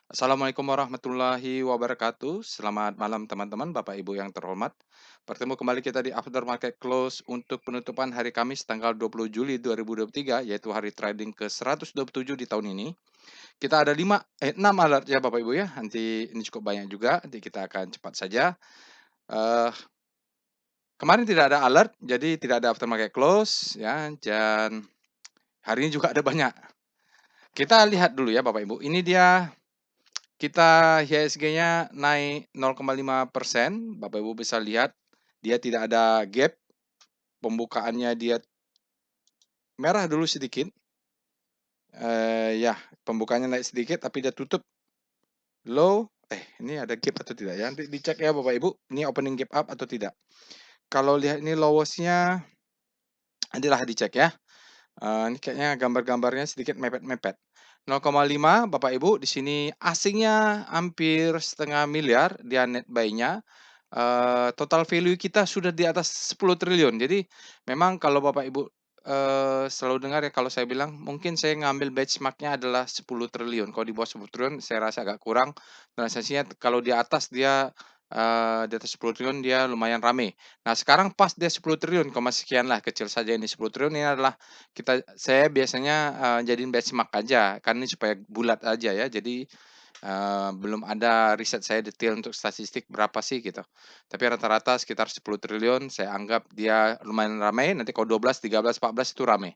Assalamualaikum warahmatullahi wabarakatuh. Selamat malam teman-teman, Bapak Ibu yang terhormat. Bertemu kembali kita di After Market Close untuk penutupan hari Kamis tanggal 20 Juli 2023, yaitu hari trading ke-127 di tahun ini. Kita ada 6 alert ya Bapak Ibu ya. Nanti ini cukup banyak juga, nanti kita akan cepat saja. Eh, Kemarin tidak ada alert, jadi tidak ada After Market Close ya. Dan hari ini juga ada banyak. Kita lihat dulu ya Bapak Ibu. Ini dia. Kita IHSG-nya naik 0,5%, Bapak Ibu bisa lihat dia tidak ada gap, pembukaannya dia merah dulu sedikit, ya pembukaannya naik sedikit tapi dia tutup low, ini ada gap atau tidak ya, nanti dicek ya Bapak Ibu, ini opening gap up atau tidak. Kalau lihat ini lowest-nya, nantilah dicek ya. Ini kayaknya gambar-gambarnya sedikit mepet-mepet. 0,5 Bapak Ibu, di sini asingnya hampir setengah miliar, dia net buy-nya. Total value kita sudah di atas 10 triliun. Jadi memang kalau Bapak Ibu, selalu dengar ya kalau saya bilang mungkin saya ngambil benchmark-nya adalah 10 triliun. Kalau di bawah 10 triliun saya rasa agak kurang. Transaksinya kalau di atas dia, di atas 10 triliun dia lumayan rame. Nah sekarang pas dia 10 triliun, koma sekian lah, kecil saja ini 10 triliun ini adalah saya biasanya, jadiin benchmark aja, kan ini supaya bulat aja ya. Jadi, belum ada riset saya detail untuk statistik berapa sih gitu. Tapi rata-rata sekitar 10 triliun saya anggap dia lumayan ramai, nanti kalau 12, 13, 14 itu ramai.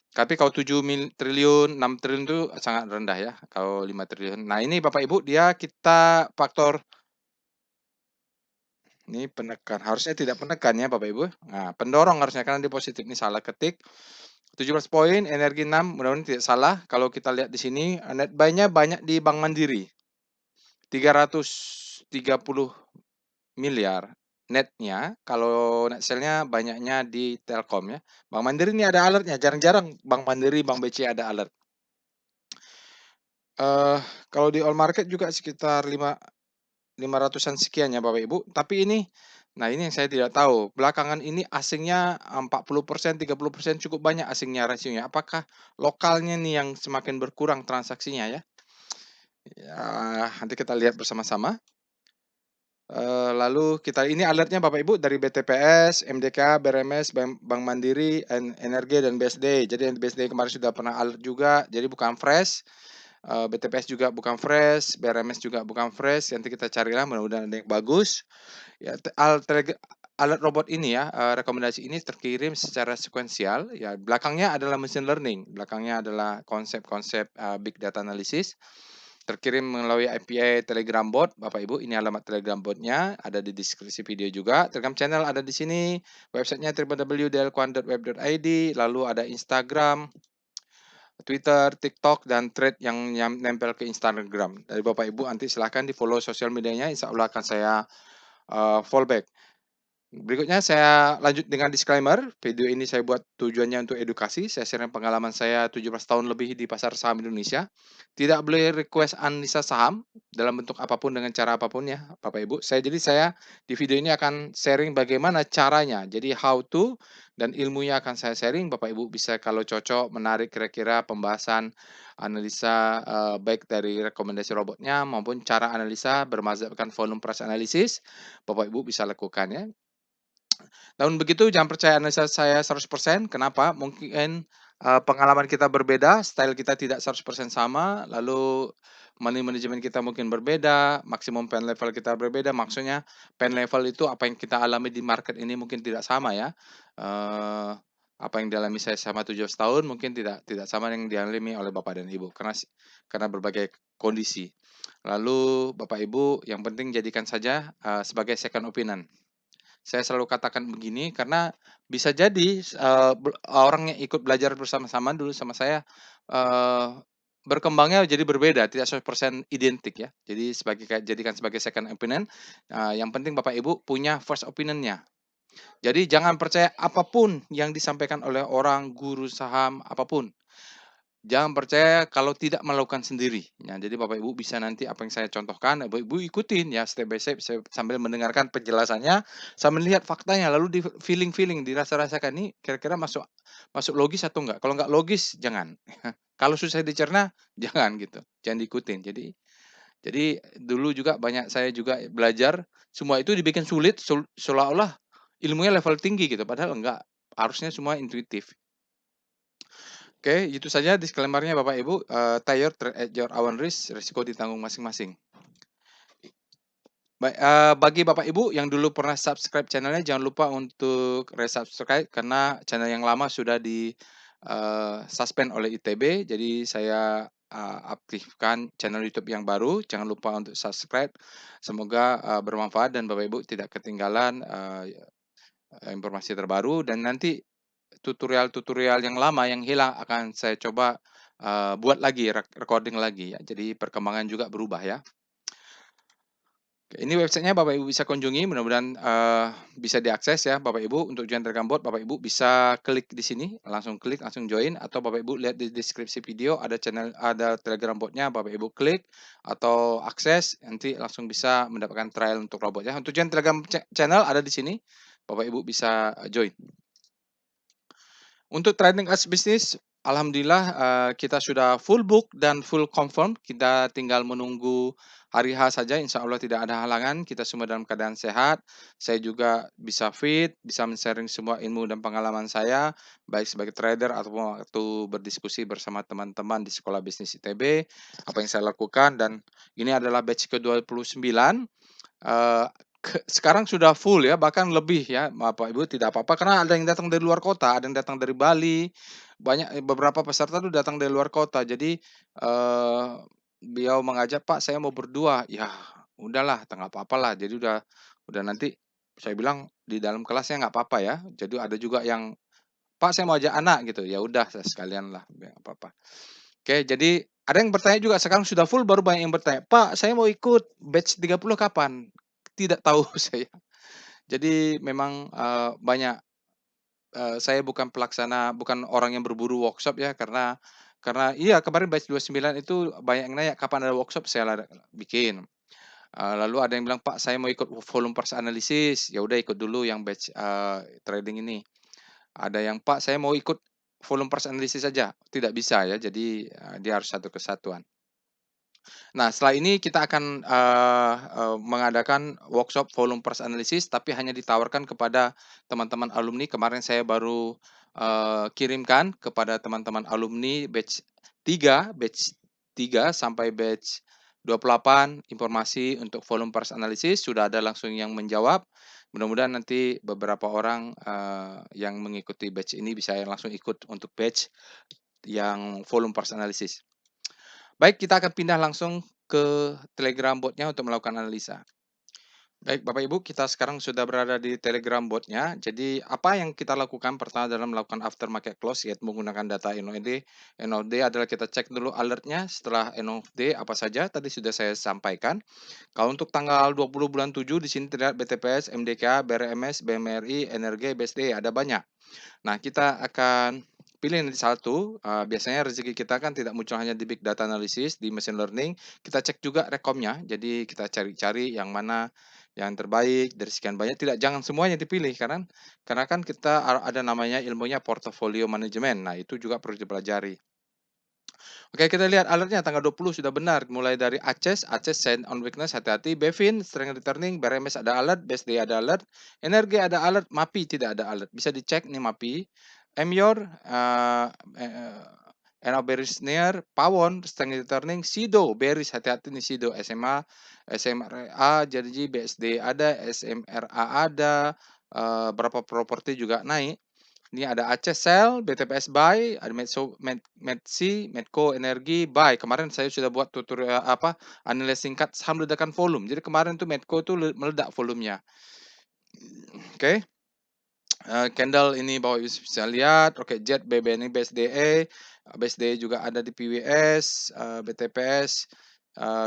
Tapi kalau 7 triliun, 6 triliun itu sangat rendah ya, kalau 5 triliun. Nah ini Bapak Ibu dia kita faktor ini penekan, harusnya tidak penekan ya Bapak Ibu. Nah pendorong harusnya karena dia positif, ini salah ketik. 17 poin, energi 6, mudah-mudahan tidak salah. Kalau kita lihat di sini, net buy-nya banyak di Bank Mandiri. 330 miliar netnya, kalau net sale-nya banyaknya di Telkom ya. Bank Mandiri ini ada alertnya, jarang-jarang Bank Mandiri, Bank BCA ada alert. Eh, Kalau di all market juga sekitar 500-an sekian ya Bapak Ibu. Tapi ini yang saya tidak tahu. Belakangan ini asingnya 40%, 30% cukup banyak asingnya rasionya. Apakah lokalnya nih yang semakin berkurang transaksinya ya? Ya, nanti kita lihat bersama-sama. Lalu ini alertnya Bapak Ibu dari BTPS, MDK, BRMS, Bank Mandiri, Energi dan BSD. Jadi BSD kemarin sudah pernah alert juga, jadi bukan fresh. BTPS juga bukan fresh, BRMS juga bukan fresh. Nanti kita carilah, mudah-mudahan ada yang bagus. Ya, alert robot ini ya, rekomendasi ini terkirim secara sekuensial. Ya, belakangnya adalah machine learning, belakangnya adalah konsep-konsep big data analysis. Terkirim melalui API Telegram bot, Bapak Ibu. Ini alamat Telegram botnya, ada di deskripsi video juga. Telegram channel ada di sini, websitenya www.delquan.web.id, lalu ada Instagram, Twitter, TikTok, dan thread yang nempel ke Instagram. Dari Bapak Ibu nanti silahkan di follow sosial medianya, insya Allah akan saya fallback. Berikutnya saya lanjut dengan disclaimer. Video ini saya buat tujuannya untuk edukasi. Saya sharing pengalaman saya 17 tahun lebih di pasar saham Indonesia. Tidak boleh request analisa saham dalam bentuk apapun dengan cara apapun ya, Bapak Ibu. Saya di video ini akan sharing bagaimana caranya. Jadi how to dan ilmunya akan saya sharing. Bapak Ibu bisa kalau cocok menarik kira-kira pembahasan analisa baik dari rekomendasi robotnya maupun cara analisa bermazhabkan volume price analysis. Bapak Ibu bisa lakukan ya. Namun begitu jangan percaya analisa saya 100%. Kenapa? Mungkin, pengalaman kita berbeda, style kita tidak 100% sama, lalu money management kita mungkin berbeda, maksimum pain level kita berbeda. Maksudnya pain level itu apa yang kita alami di market ini mungkin tidak sama ya. Apa yang dialami saya selama 17 tahun mungkin tidak tidak sama yang dialami oleh Bapak dan Ibu, karena berbagai kondisi. Lalu Bapak Ibu yang penting jadikan saja, sebagai second opinion. Saya selalu katakan begini karena bisa jadi, orang yang ikut belajar bersama-sama dulu sama saya, eee, berkembangnya jadi berbeda, tidak 100% identik ya. Jadi jadikan sebagai second opinion, yang penting Bapak Ibu punya first opinion-nya. Jadi jangan percaya apapun yang disampaikan oleh orang, guru saham, apapun. Jangan percaya kalau tidak melakukan sendiri. Ya, jadi Bapak Ibu bisa nanti apa yang saya contohkan, Bapak Ibu ikutin ya step by step sambil mendengarkan penjelasannya, sambil lihat faktanya, lalu di feeling-feeling, dirasa-rasakan nih kira-kira masuk masuk logis atau enggak. Kalau enggak logis jangan. Kalau susah dicerna jangan gitu, jangan diikutin. Jadi Jadi dulu juga saya juga belajar, semua itu dibikin sulit seolah-olah ilmunya level tinggi gitu, padahal enggak, harusnya semua intuitif. Oke, itu saja disclaimer-nya Bapak Ibu, "Tire trade at your own risk, risiko ditanggung masing-masing." Baik, bagi Bapak Ibu yang dulu pernah subscribe channel-nya, jangan lupa untuk re-subscribe karena channel yang lama sudah suspend oleh ITB. Jadi saya, aktifkan channel YouTube yang baru, jangan lupa untuk subscribe. Semoga, bermanfaat dan Bapak Ibu tidak ketinggalan, informasi terbaru dan nanti tutorial-tutorial yang lama yang hilang akan saya coba, buat lagi, recording lagi ya. Jadi perkembangan juga berubah ya. Oke, ini websitenya Bapak Ibu bisa kunjungi, mudah-mudahan, bisa diakses ya Bapak Ibu. Untuk join Telegram bot, Bapak Ibu bisa klik di sini, langsung klik, langsung join, atau Bapak Ibu lihat di deskripsi video ada Telegram botnya, Bapak Ibu klik atau akses, nanti langsung bisa mendapatkan trial untuk robot ya. Untuk join Telegram channel ada di sini, Bapak Ibu bisa, join. Untuk trading as bisnis, alhamdulillah, kita sudah full book dan full confirm, kita tinggal menunggu hari H saja, insya Allah tidak ada halangan, kita semua dalam keadaan sehat. Saya juga bisa fit, bisa men-sharing semua ilmu dan pengalaman saya, baik sebagai trader ataupun waktu berdiskusi bersama teman-teman di Sekolah Bisnis ITB, apa yang saya lakukan dan ini adalah batch ke-29. Eee, sekarang sudah full ya, bahkan lebih ya, Bapak Ibu tidak apa-apa karena ada yang datang dari luar kota, ada yang datang dari Bali, beberapa peserta tuh datang dari luar kota. Jadi, beliau mengajak, "Pak, saya mau berdua." Ya udahlah, nggak apa-apalah. Jadi udah nanti saya bilang, "Di dalam kelasnya nggak apa-apa ya." Jadi ada juga yang, "Pak, saya mau ajak anak," gitu. Ya udah sekalianlah, nggak apa-apa. Oke, jadi ada yang bertanya juga, sekarang sudah full baru banyak yang bertanya, "Pak, saya mau ikut batch 30 kapan?" Tidak tahu saya. Jadi memang, banyak, saya bukan bukan orang yang berburu workshop ya, karena iya kemarin batch 29 itu banyak yang nanya, "Kapan ada workshop?" Saya bikin. Lalu ada yang bilang, "Pak, saya mau ikut volume price analysis." Ya udah ikut dulu yang batch, trading ini. Ada yang, "Pak, saya mau ikut volume price analysis saja." Tidak bisa ya, jadi, dia harus satu kesatuan. Nah, setelah ini kita akan, mengadakan workshop volume price analysis, tapi hanya ditawarkan kepada teman-teman alumni. Kemarin saya baru, kirimkan kepada teman-teman alumni batch 3 sampai batch 28 informasi untuk volume price analysis, sudah ada langsung yang menjawab. Mudah-mudahan nanti beberapa orang, yang mengikuti batch ini bisa langsung ikut untuk batch yang volume price analysis. Baik, kita akan pindah langsung ke Telegram bot-nya untuk melakukan analisa. Baik, Bapak Ibu, kita sekarang sudah berada di Telegram bot-nya. Jadi, apa yang kita lakukan pertama dalam melakukan after market close, yaitu menggunakan data NOD. NOD adalah kita cek dulu alert-nya setelah NOD apa saja, tadi sudah saya sampaikan. Kalau untuk tanggal 20 bulan 7, di sini terlihat BTPS, MDK, BRMS, BMRI, Energi, BSD, ada banyak. Nah, kita akan pilih nanti satu, biasanya rezeki kita kan tidak muncul hanya di big data analysis, di machine learning, kita cek juga rekomnya. Jadi kita cari-cari yang mana yang terbaik dari sekian banyak, jangan semuanya dipilih karena kan kita ada namanya ilmunya portfolio management. Nah, itu juga perlu dipelajari. Oke, kita lihat alertnya tanggal 20 sudah benar, mulai dari Aces sign on weakness, hati-hati, Bevin strength returning, BRMS ada alert, BSD ada alert, Energi ada alert, MAPI tidak ada alert. Bisa dicek nih MAPI. Emior, and bearish near, Pawon strength returning, Sido bearish, hati-hati nih Sido, SMA, SMRA, jadi BSD ada, SMRA ada, berapa properti juga naik. Ini ada Aceh Sel, BTPS Buy, ada Medsi, Medco Energi Buy. Kemarin saya sudah buat tutorial analisa singkat saham ledakan volume. Jadi kemarin tuh Medco tuh meledak volumenya. Oke. Candle ini Bapak Ibu bisa lihat, Rocket Jet, BBNI, BSDE, BSDE juga ada di PWS, BTPS,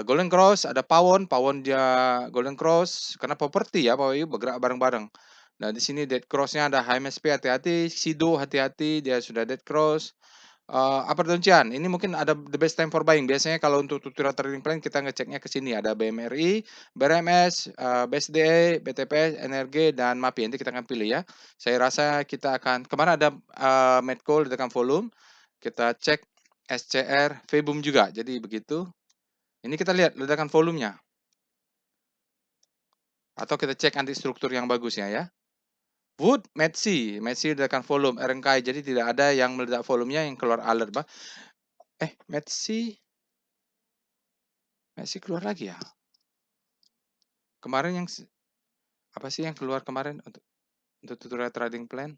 Golden Cross, ada Pawon dia Golden Cross, karena properti ya Bapak Ibu bergerak bareng-bareng. Nah, di sini dead cross-nya ada HMSP, hati-hati, Sido hati-hati, dia sudah dead cross. Apa rincian? Ini mungkin ada the best time for buying. Biasanya kalau untuk tutorial trading plan kita ngeceknya ke sini, ada BMRI, BRMS, BSDE, BTPS, Energi, dan MAPI. Nanti kita akan pilih ya. Saya rasa kita akan kemarin ada, Medco ledakan volume, kita cek SCR, Febum juga. Jadi begitu. Ini kita lihat ledakan volumenya, atau kita cek nanti struktur yang bagusnya ya. Wood, Metsi ledakan volume, RMKI, jadi tidak ada yang meledak volumenya yang keluar alert, Metsi keluar lagi ya? Kemarin yang apa sih yang keluar kemarin untuk tutorial trading plan?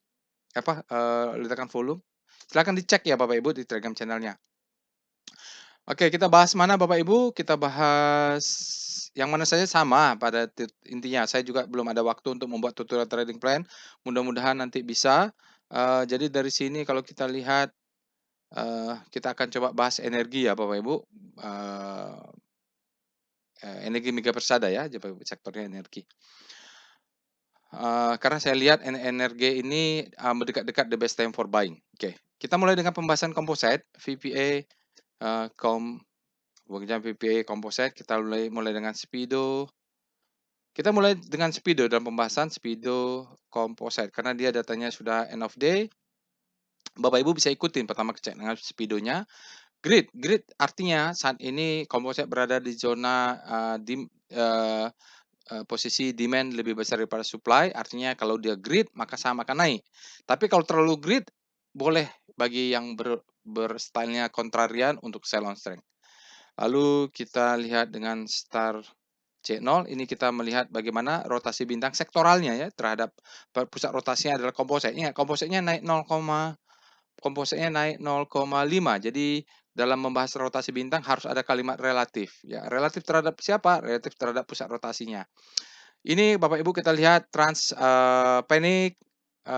Ledakan volume? Silahkan dicek ya Bapak Ibu di Telegram channel-nya. Oke, kita bahas mana Bapak Ibu? Kita bahas yang mana saja sama pada intinya. Saya juga belum ada waktu untuk membuat tutorial trading plan. Mudah-mudahan nanti bisa. Jadi dari sini kalau kita lihat, kita akan coba bahas energi ya Bapak Ibu. Energi mega persada ya, sektornya energi. Karena saya lihat energi ini mendekat-dekat the best time for buying. Oke, kita mulai dengan pembahasan composite, VPA, VPA composite. Kita mulai dengan Speedo. Kita mulai dengan Speedo dalam pembahasan Speedo composite karena dia datanya sudah end of day. Bapak Ibu bisa ikutin pertama cek dengan Speedonya. Grid artinya saat ini composite berada di zona posisi demand lebih besar daripada supply, artinya kalau dia grid maka saham akan naik. Tapi kalau terlalu grid boleh bagi yang berstylenya kontrarian untuk sell on strength. Lalu kita lihat dengan Star C0, ini kita melihat bagaimana rotasi bintang sektoralnya ya terhadap pusat rotasinya adalah komposit. Ingat kompositnya naik 0,5. Jadi dalam membahas rotasi bintang harus ada kalimat relatif. Ya, relatif terhadap siapa? Relatif terhadap pusat rotasinya. Ini Bapak Ibu kita lihat panic,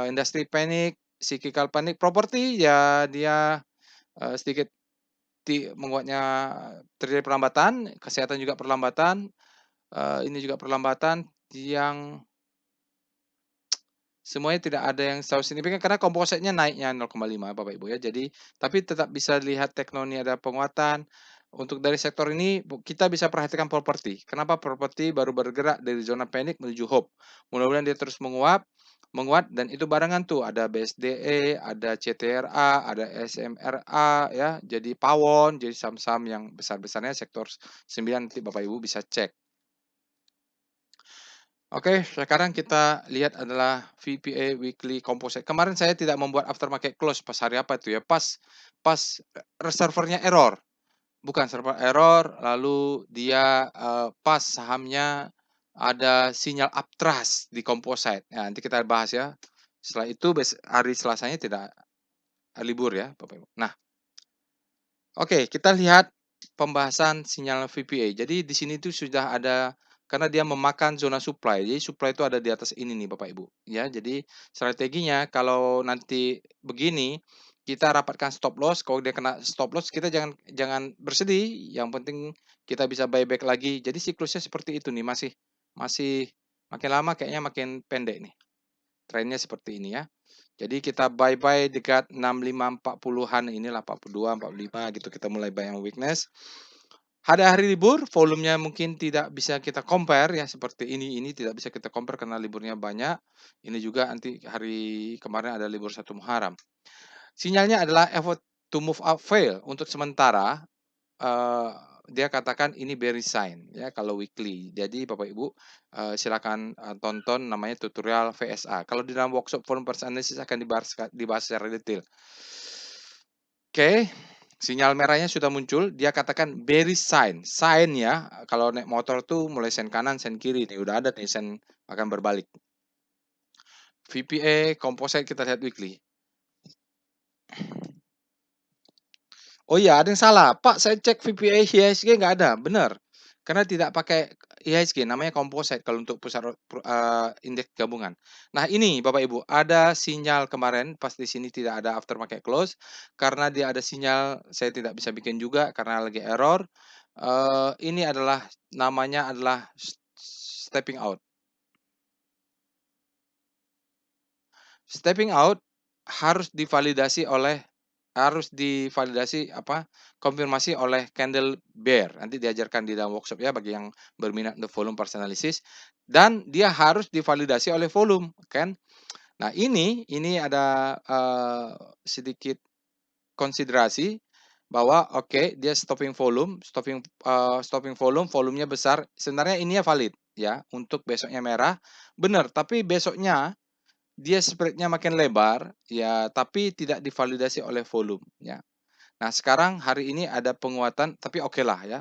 industri panic, cyclical panic, properti ya dia sedikit menguatnya terjadi perlambatan, kesehatan juga perlambatan, ini juga perlambatan yang semuanya tidak ada yang selalu signifikan karena kompositnya naiknya 0,5 Bapak Ibu ya. Jadi tapi tetap bisa lihat teknonya ada penguatan. Untuk dari sektor ini kita bisa perhatikan properti. Kenapa properti baru bergerak dari zona panic menuju hope. Mudah-mudahan dia terus menguat dan itu barengan tuh ada BSDE, ada CTRA, ada SMRA ya. Jadi Pawon, jadi saham-saham yang besar-besarnya sektor 9 nanti Bapak Ibu bisa cek. Oke, sekarang kita lihat adalah VPA Weekly Composite. Kemarin saya tidak membuat aftermarket close pas hari apa itu ya? Pas servernya error. Bukan server error, lalu dia pas sahamnya ada sinyal uptrust di composite. Nah, nanti kita bahas ya. Setelah itu hari Selasanya tidak libur ya, Bapak Ibu. Nah, oke, kita lihat pembahasan sinyal VPA. Jadi di sini tuh sudah ada karena dia memakan zona supply. Jadi supply itu ada di atas ini nih Bapak Ibu, ya. Jadi strateginya kalau nanti begini, kita rapatkan stop loss. Kalau dia kena stop loss, kita jangan bersedih. Yang penting kita bisa buyback lagi. Jadi siklusnya seperti itu nih, masih makin lama kayaknya makin pendek nih. Trennya seperti ini ya. Jadi kita buy dekat 65-40-an, inilah 42, 45 gitu kita mulai buy yang weakness. Ada hari libur, volumenya mungkin tidak bisa kita compare ya seperti ini tidak bisa kita compare karena liburnya banyak. Ini juga nanti hari kemarin ada libur 1 Muharram. Sinyalnya adalah effort to move up fail untuk sementara. Dia katakan ini bearish sign ya kalau weekly. Jadi Bapak Ibu silakan tonton namanya tutorial VSA. Kalau di dalam workshop volume price analysis akan dibahas secara detail. Oke, sinyal merahnya sudah muncul. Dia katakan bearish sign. Sign ya, kalau naik motor tuh mulai sen kanan, sen kiri nih udah ada nih sen akan berbalik. VPA composite kita lihat weekly. Oh iya, ada yang salah. Pak, saya cek VPA IHSG nggak ada. Benar. Karena tidak pakai IHSG, namanya composite kalau untuk pusat indeks gabungan. Nah, ini Bapak Ibu, ada sinyal kemarin pas di sini tidak ada aftermarket close karena dia ada sinyal saya tidak bisa bikin juga karena lagi error. Ini adalah namanya adalah stepping out. Stepping out harus divalidasi konfirmasi oleh candle bear. Nanti diajarkan di dalam workshop ya bagi yang berminat untuk volume price analysis dan dia harus divalidasi oleh volume, kan. Nah, ini ada sedikit konsiderasi bahwa oke, dia stopping volume, volumenya besar, sebenarnya ini ya valid ya, untuk besoknya merah, benar, tapi besoknya dia spread-nya makin lebar, ya, tapi tidak divalidasi oleh volume, ya. Nah, sekarang hari ini ada penguatan, tapi oke lah ya.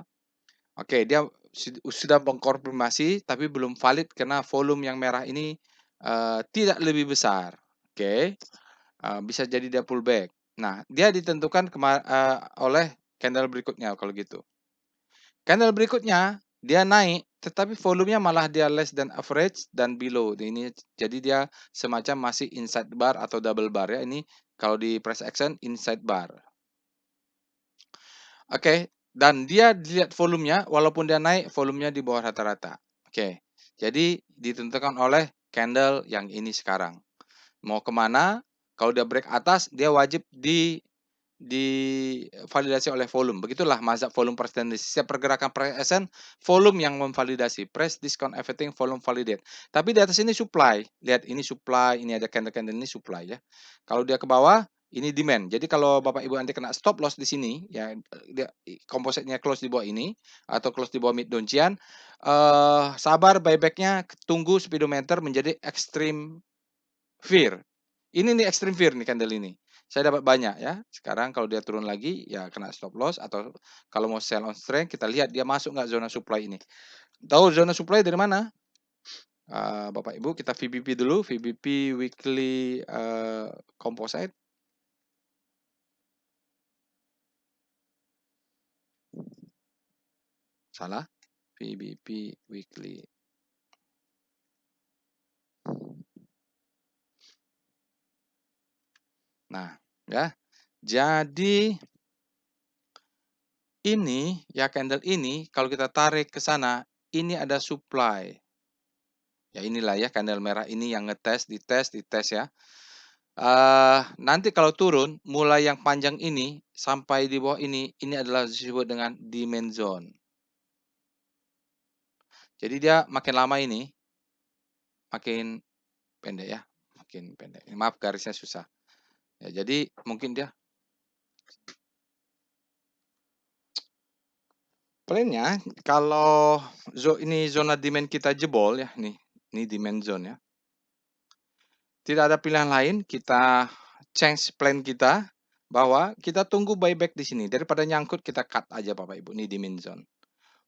Oke, dia sudah mengkonfirmasi, tapi belum valid karena volume yang merah ini tidak lebih besar. Oke, bisa jadi dia pullback. Nah, dia ditentukan oleh candle berikutnya kalau gitu. Candle berikutnya dia naik, tetapi volumenya malah dia less than average dan below. Ini jadi dia semacam masih inside bar atau double bar ya. Ini kalau di price action inside bar. Oke, dan dia dilihat volumenya, walaupun dia naik, volumenya di bawah rata-rata. Oke, jadi ditentukan oleh candle yang ini sekarang. Mau kemana? Kalau dia break atas, dia wajib divalidasi oleh volume. Begitulah mazhab volume price tendency. Setiap pergerakan price action, volume yang memvalidasi. Price discount everything, volume validate. Tapi di atas ini supply. Lihat ini supply, ini ada candle-candle ini supply ya. Kalau dia ke bawah, ini demand. Jadi kalau Bapak Ibu nanti kena stop loss di sini, ya dia kompositnya close di bawah ini atau close di bawah mid dojian, sabar buybacknya, tunggu speedometer menjadi extreme fear. Ini nih extreme fear nih candle ini. Saya dapat banyak ya. Sekarang kalau dia turun lagi ya kena stop loss, atau kalau mau sell on strength kita lihat dia masuk nggak zona supply ini. Tahu zona supply dari mana? Bapak Ibu kita VBP dulu, VBP weekly composite. Salah. VBP weekly. Nah, ya. Jadi ini ya candle ini kalau kita tarik ke sana, ini ada supply. Ya inilah ya candle merah ini yang ngetes, dites ya. Nanti kalau turun, mulai yang panjang ini sampai di bawah ini adalah disebut dengan demand zone. Jadi dia makin lama ini, makin pendek ya, makin pendek. Maaf garisnya susah. Ya, jadi mungkin dia plannya kalau ini zona demand kita jebol ya, nih, ini demand zone ya. Tidak ada pilihan lain, kita change plan kita bahwa kita tunggu buyback di sini daripada nyangkut kita cut aja Bapak Ibu, ini demand zone.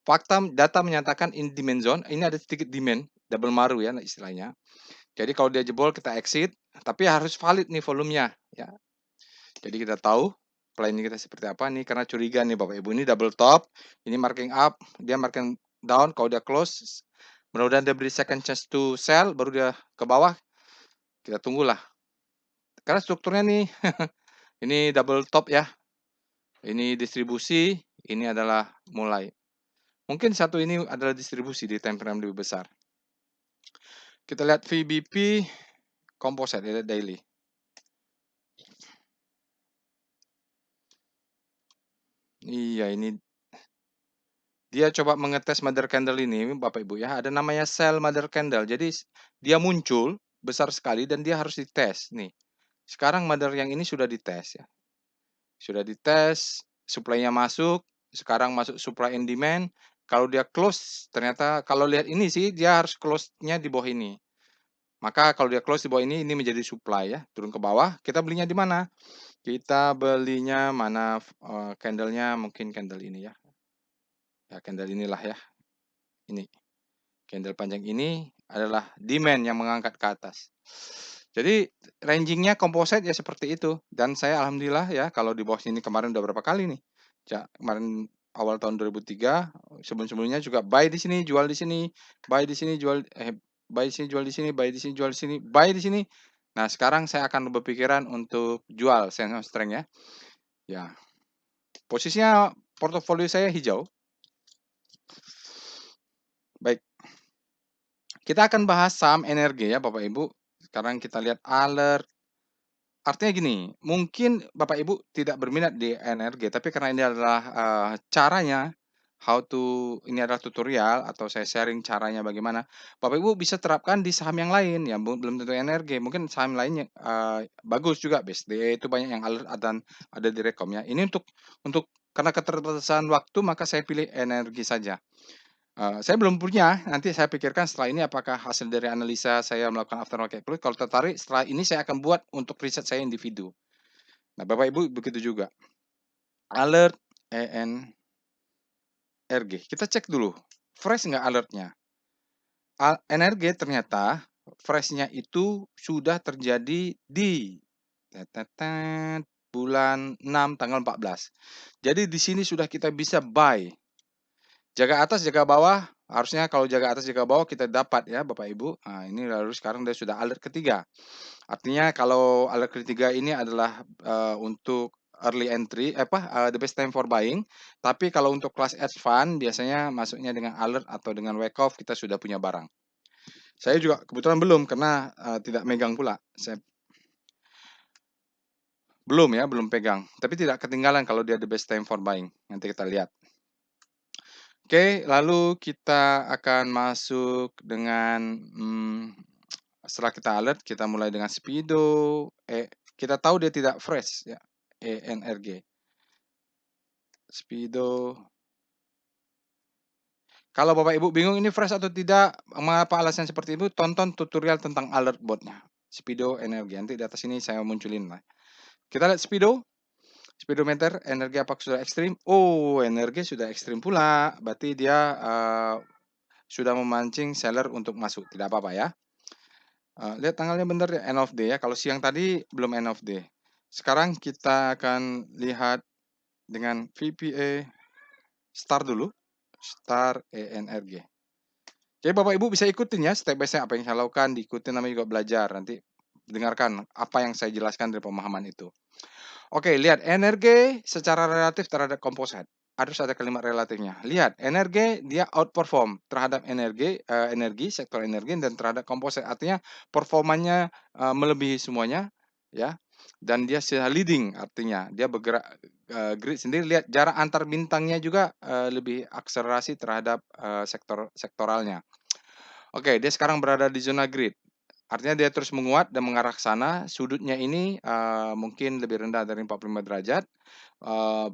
Fakta data menyatakan in demand zone, ini ada sedikit demand, double maru ya istilahnya. Jadi kalau dia jebol kita exit, tapi harus valid nih volumenya ya. Jadi kita tahu planning kita seperti apa nih, karena curiga nih Bapak Ibu, ini double top, ini marking up, dia marking down, kalau dia close, mudah-mudahan dia beri second chance to sell, baru dia ke bawah, kita tunggulah. Karena strukturnya nih, ini double top ya, ini distribusi, ini adalah mulai. Mungkin satu ini adalah distribusi di time frame lebih besar. Kita lihat VBP composite ya, daily. Iya, ini dia coba mengetes mother candle ini Bapak Ibu ya. Ada namanya sell mother candle. Jadi dia muncul besar sekali dan dia harus dites nih. Sekarang mother yang ini sudah dites ya. Sudah dites, supply-nya masuk, sekarang masuk supply and demand. Kalau dia close, ternyata kalau lihat ini sih dia harus close-nya di bawah ini. Maka kalau dia close di bawah ini menjadi supply ya, turun ke bawah. Kita belinya di mana? Kita belinya mana, candle-nya mungkin candle ini ya. Ya candle inilah ya, ini. Candle panjang ini adalah demand yang mengangkat ke atas. Jadi ranging-nya composite ya seperti itu, dan saya alhamdulillah ya kalau di bawah sini kemarin udah berapa kali nih. Kemarin awal tahun 2003, sebelum-sebelumnya juga buy di sini, jual di sini, buy di sini, buy di sini, jual di sini, buy di sini, jual di sini, buy di sini. Nah, sekarang saya akan berpikiran untuk jual sense of strength ya. Ya. Posisinya portofolio saya hijau. Baik. Kita akan bahas saham energi ya Bapak Ibu. Sekarang kita lihat alert. Artinya gini, mungkin Bapak Ibu tidak berminat di energi, tapi karena ini adalah caranya, ini adalah tutorial atau saya sharing caranya bagaimana, Bapak Ibu bisa terapkan di saham yang lain yang belum tentu energi, mungkin saham lainnya bagus juga, BSD itu banyak yang alert dan ada di rekom ya. Ini untuk karena keterbatasan waktu maka saya pilih energi saja. Saya belum punya, nanti saya pikirkan setelah ini apakah hasil dari analisa saya melakukan aftermarket fluid, kalau tertarik setelah ini saya akan buat untuk riset saya individu. Nah, Bapak Ibu begitu juga. Alert ENRG, kita cek dulu, fresh nggak alertnya? Energi ternyata fresh-nya itu sudah terjadi di bulan 6 tanggal 14. Jadi di sini sudah kita bisa buy. Jaga atas, jaga bawah, harusnya kalau jaga atas, jaga bawah kita dapat ya Bapak Ibu. Nah, ini lalu sekarang dia sudah alert ketiga. Artinya kalau alert ketiga ini adalah, untuk early entry, the best time for buying. Tapi kalau untuk kelas advance biasanya masuknya dengan alert atau dengan wake off kita sudah punya barang. Saya juga kebetulan belum karena, tidak megang pula. Saya belum pegang, tapi tidak ketinggalan kalau dia the best time for buying, nanti kita lihat. Oke, lalu kita akan masuk dengan, setelah kita alert, kita mulai dengan Speedo, kita tahu dia tidak fresh ya, ENRG. Speedo. Kalau Bapak Ibu bingung ini fresh atau tidak, mengapa alasan seperti itu, tonton tutorial tentang alert bot-nya, Speedo energi, nanti di atas ini saya munculin lah. Kita lihat speedometer, energi apakah sudah ekstrim? Oh, energi sudah ekstrim pula, berarti dia, sudah memancing seller untuk masuk, tidak apa-apa ya. Lihat tanggalnya benar ya, end of day ya, kalau siang tadi belum end of day. Sekarang kita akan lihat dengan VPA start dulu, start ENRG. Jadi Bapak Ibu bisa ikutin ya step by step apa yang saya lakukan, diikutin namanya juga belajar, nanti dengarkan apa yang saya jelaskan dari pemahaman itu. Oke, lihat energi secara relatif terhadap komposit. Harus ada kalimat relatifnya. Lihat, energi dia outperform terhadap energi, sektor energi dan terhadap komposit. Artinya performanya melebihi semuanya, ya. Dan dia leading, artinya dia bergerak grid sendiri. Lihat jarak antar bintangnya juga lebih akselerasi terhadap sektoralnya. Oke, dia sekarang berada di zona grid. Artinya dia terus menguat dan mengarah ke sana, sudutnya ini, mungkin lebih rendah dari 45 derajat,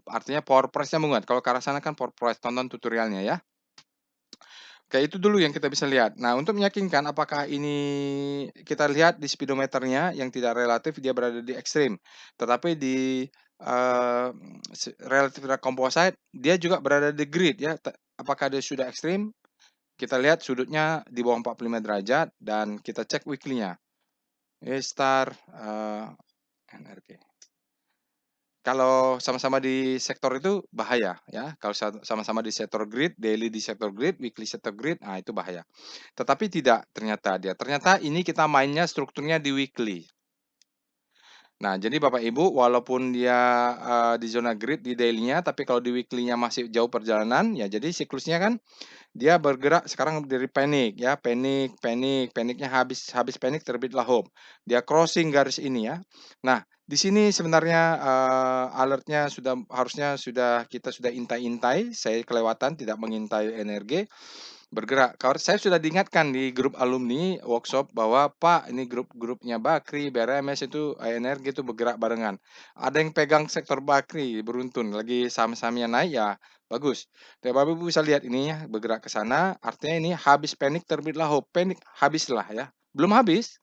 artinya power price-nya menguat. Kalau ke arah sana kan power price, tonton tutorialnya ya. Oke, itu dulu yang kita bisa lihat. Nah, untuk meyakinkan apakah ini kita lihat di speedometernya yang tidak relatif dia berada di ekstrim, tetapi di, eee, relatif composite dia juga berada di grid ya, apakah dia sudah ekstrim, kita lihat sudutnya di bawah 45 derajat dan kita cek weekly-nya. Star, energi. Kalau sama-sama di sektor itu bahaya ya, kalau sama-sama di sektor grid, daily di sektor grid, weekly sektor grid, nah itu bahaya. Tetapi tidak ternyata ternyata ini kita mainnya strukturnya di weekly. Nah, jadi Bapak Ibu walaupun dia, di zona grid di daily-nya, tapi kalau di weekly-nya masih jauh perjalanan, ya jadi siklusnya kan dia bergerak sekarang dari panic ya, paniknya habis habis panik terbitlah hope. Dia crossing garis ini ya. Nah, di sini sebenarnya, alertnya harusnya kita sudah intai-intai, saya kelewatan tidak mengintai energi. Bergerak. Kalau saya sudah diingatkan di grup alumni workshop bahwa, "Pak, ini grupnya Bakri, BRMS itu, energi itu bergerak barengan." Ada yang pegang sektor Bakri, beruntun, lagi saham-sahamnya naik, ya bagus. Dan Bapak Ibu bisa lihat ini ya, bergerak ke sana, artinya ini habis panik terbitlah hope, panik habislah ya. Belum habis,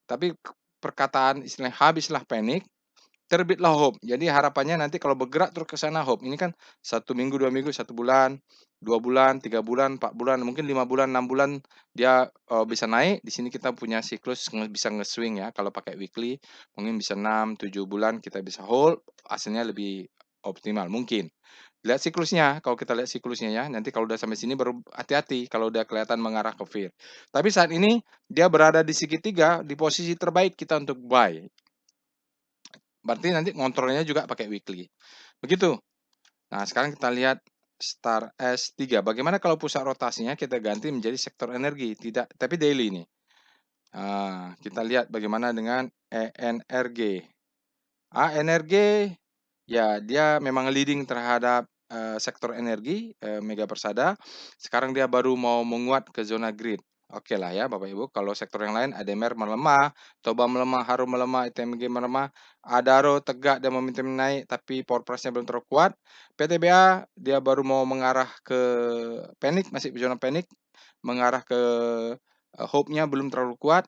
tapi perkataan istilahnya habislah panik, terbitlah hope. Jadi harapannya nanti kalau bergerak terus ke sana hope. Ini kan 1 minggu, 2 minggu, 1 bulan, 2 bulan, 3 bulan, 4 bulan, mungkin 5 bulan, 6 bulan dia, bisa naik. Di sini kita punya siklus bisa nge-swing ya. Kalau pakai weekly mungkin bisa 6, 7 bulan kita bisa hold, hasilnya lebih optimal mungkin. Lihat siklusnya, kalau kita lihat siklusnya ya, nanti kalau udah sampai sini baru hati-hati kalau udah kelihatan mengarah ke fear. Tapi saat ini dia berada di segitiga, di posisi terbaik kita untuk buy. Berarti nanti ngontrolnya juga pakai weekly. Begitu. Nah, sekarang kita lihat Star S3. Bagaimana kalau pusat rotasinya kita ganti menjadi sektor energi, tidak tapi daily ini. Kita lihat bagaimana dengan ENRG. Energi ya dia memang leading terhadap, sektor energi, Mega Persada. Sekarang dia baru mau menguat ke zona grid. Oke lah ya Bapak Ibu, kalau sektor yang lain ADMR melemah, Toba melemah, Harum melemah, ITMG melemah, Adaro tegak dan momentum naik tapi power price-nya belum terlalu kuat. PTBA dia baru mau mengarah ke panic, masih zona panic, mengarah ke hope-nya belum terlalu kuat.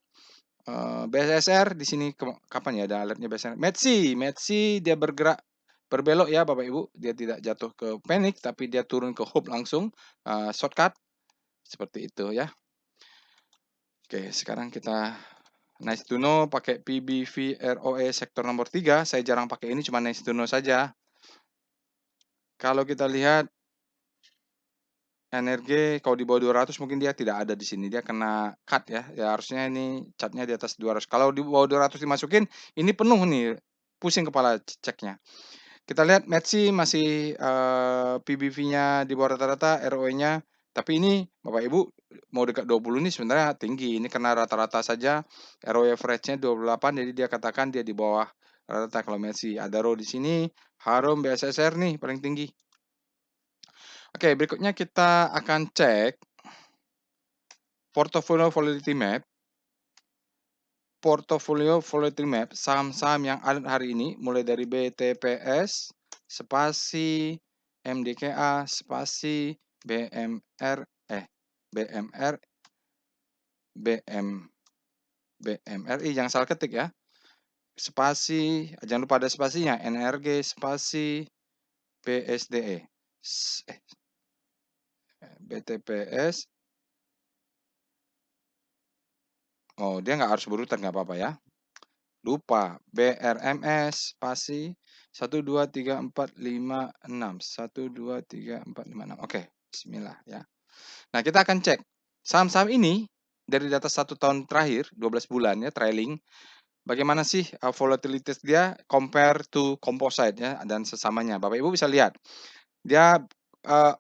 BSSR di sini kapan ya ada alertnya BSSR? Metsi dia bergerak berbelok ya Bapak Ibu, dia tidak jatuh ke panic tapi dia turun ke hope langsung, shortcut seperti itu ya. Oke, sekarang kita nice to know pakai PBVROE sektor nomor 3. Saya jarang pakai ini, cuma nice to know saja. Kalau kita lihat energi kalau di bawah 200 mungkin dia tidak ada di sini, dia kena cut ya. Ya harusnya ini chartnya di atas 200. Kalau di bawah 200 dimasukin, ini penuh nih, pusing kepala ceknya. Kita lihat Metsi masih PBV-nya di bawah rata-rata, ROE-nya. Tapi ini Bapak Ibu mau dekat 20 ini sebenarnya tinggi. Ini karena rata-rata saja ROE average-nya 28, jadi dia katakan dia di bawah rata-rata kalau Metsi. Adaro di sini, Harum, BSSR nih paling tinggi. Oke, berikutnya kita akan cek portfolio volatility map. Portfolio volatility map saham-saham yang ada hari ini mulai dari BTPS, spasi, MDKA, spasi, BMR, BMR, BMRI, jangan salah ketik ya. Spasi, jangan lupa ada spasinya, NRG, spasi, BSDE, BTPS. Oh, dia nggak harus berurutan, nggak apa-apa ya. Lupa, BRMS, spasi, 1, 2, 3, 4, 5, 6. 1, 2, 3, 4, 5, 6. Oke, bismillah ya. Nah, kita akan cek. Saham-saham ini dari data 1 tahun terakhir, 12 bulan ya, trailing. Bagaimana sih volatilitas dia compare to composite ya, dan sesamanya. Bapak Ibu bisa lihat. Dia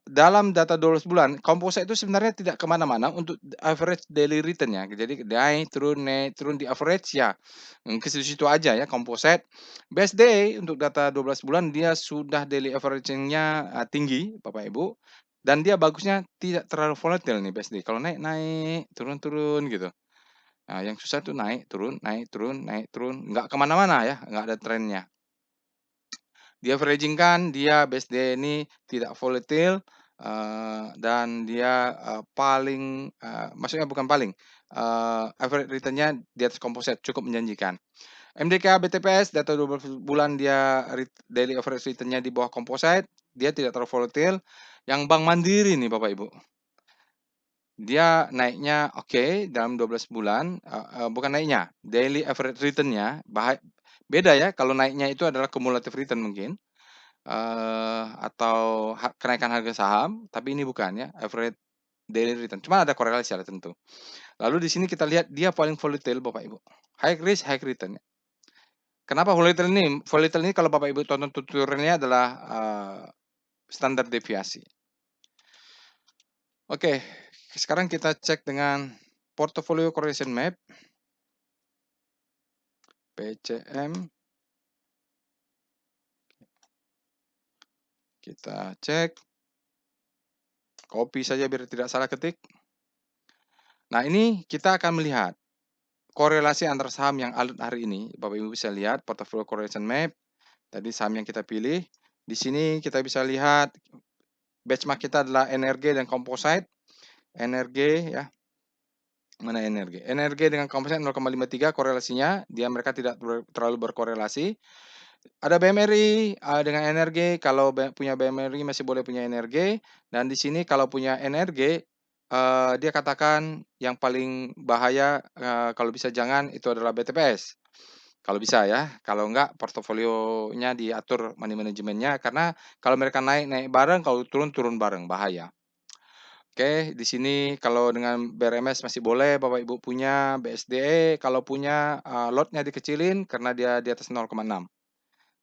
dalam data 12 bulan, composite itu sebenarnya tidak kemana-mana untuk average daily return-nya. Jadi naik, turun di average ya, ke situ-situ aja ya composite. BSD untuk data 12 bulan dia sudah daily averaging-nya tinggi Bapak Ibu, dan dia bagusnya tidak terlalu volatile nih BSD. Kalau naik, turun gitu. Nah, yang susah itu naik, turun, naik, turun, naik, turun, nggak kemana-mana ya, nggak ada trennya. Di-averaging-kan dia BSD ini tidak volatile, dan dia, paling, maksudnya bukan paling, average return-nya di atas composite, cukup menjanjikan. MDK BTPS data 12 bulan dia daily average return-nya di bawah composite, dia tidak terlalu volatile. Yang Bank Mandiri nih Bapak Ibu, dia naiknya oke dalam 12 bulan, bukan naiknya, daily average return-nya beda ya, kalau naiknya itu adalah cumulative return mungkin. Atau kenaikan harga saham, tapi ini bukan ya, average daily return. Cuma ada korelasi secara tentu. Lalu di sini kita lihat dia paling volatile Bapak Ibu. High risk, high return. Kenapa volatile ini? Volatile ini kalau Bapak Ibu tonton tutorialnya adalah standar deviasi. Oke, sekarang kita cek dengan portfolio correlation map. PCM. Kita cek. Copy saja biar tidak salah ketik. Nah, ini kita akan melihat korelasi antara saham yang alert hari ini. Bapak Ibu bisa lihat portfolio correlation map. Tadi saham yang kita pilih. Di sini kita bisa lihat benchmark kita adalah energi dan composite. Energi ya. Mana energi? Energi dengan composite 0,53 korelasinya. Mereka tidak terlalu berkorelasi. Ada BMRI dengan energi. Kalau punya BMRI masih boleh punya energi. Dan di sini kalau punya energi, dia katakan yang paling bahaya, kalau bisa jangan, itu adalah BTPS. Kalau bisa ya, kalau enggak portofolionya diatur money manajemennya, karena kalau mereka naik bareng, kalau turun bareng, bahaya. Oke, di sini kalau dengan BRMS masih boleh Bapak Ibu punya, BSDE kalau punya, lotnya dikecilin karena dia di atas 0,6.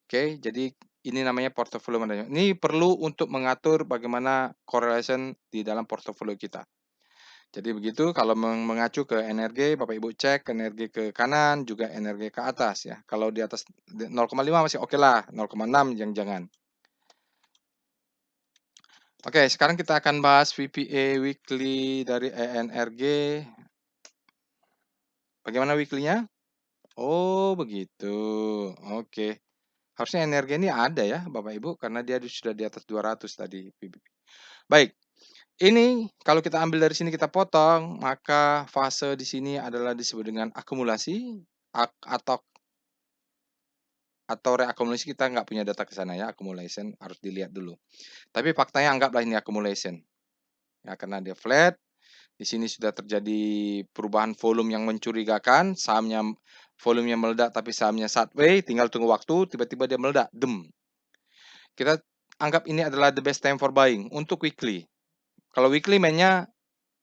Oke, jadi ini namanya portofolio manajemen. Ini perlu untuk mengatur bagaimana correlation di dalam portofolio kita. Jadi begitu, kalau mengacu ke energi, Bapak Ibu cek energi ke kanan, juga energi ke atas ya. Kalau di atas 0,5 masih oke lah, 0,6 jangan. Oke, sekarang kita akan bahas VPA weekly dari ENRG. Bagaimana weekly-nya? Oh, begitu. Oke. Harusnya energi ini ada ya, Bapak Ibu, karena dia sudah di atas 200 tadi. Baik, ini kalau kita ambil dari sini kita potong, maka fase di sini adalah disebut dengan akumulasi atau reakumulasi. Kita nggak punya data ke sana ya, accumulation harus dilihat dulu. Tapi faktanya anggaplah ini accumulation. Ya, karena dia flat, di sini sudah terjadi perubahan volume yang mencurigakan, volumenya meledak tapi sahamnya sideways, tinggal tunggu waktu, tiba-tiba dia meledak, dem. Kita anggap ini adalah the best time for buying untuk weekly. Kalau weekly mainnya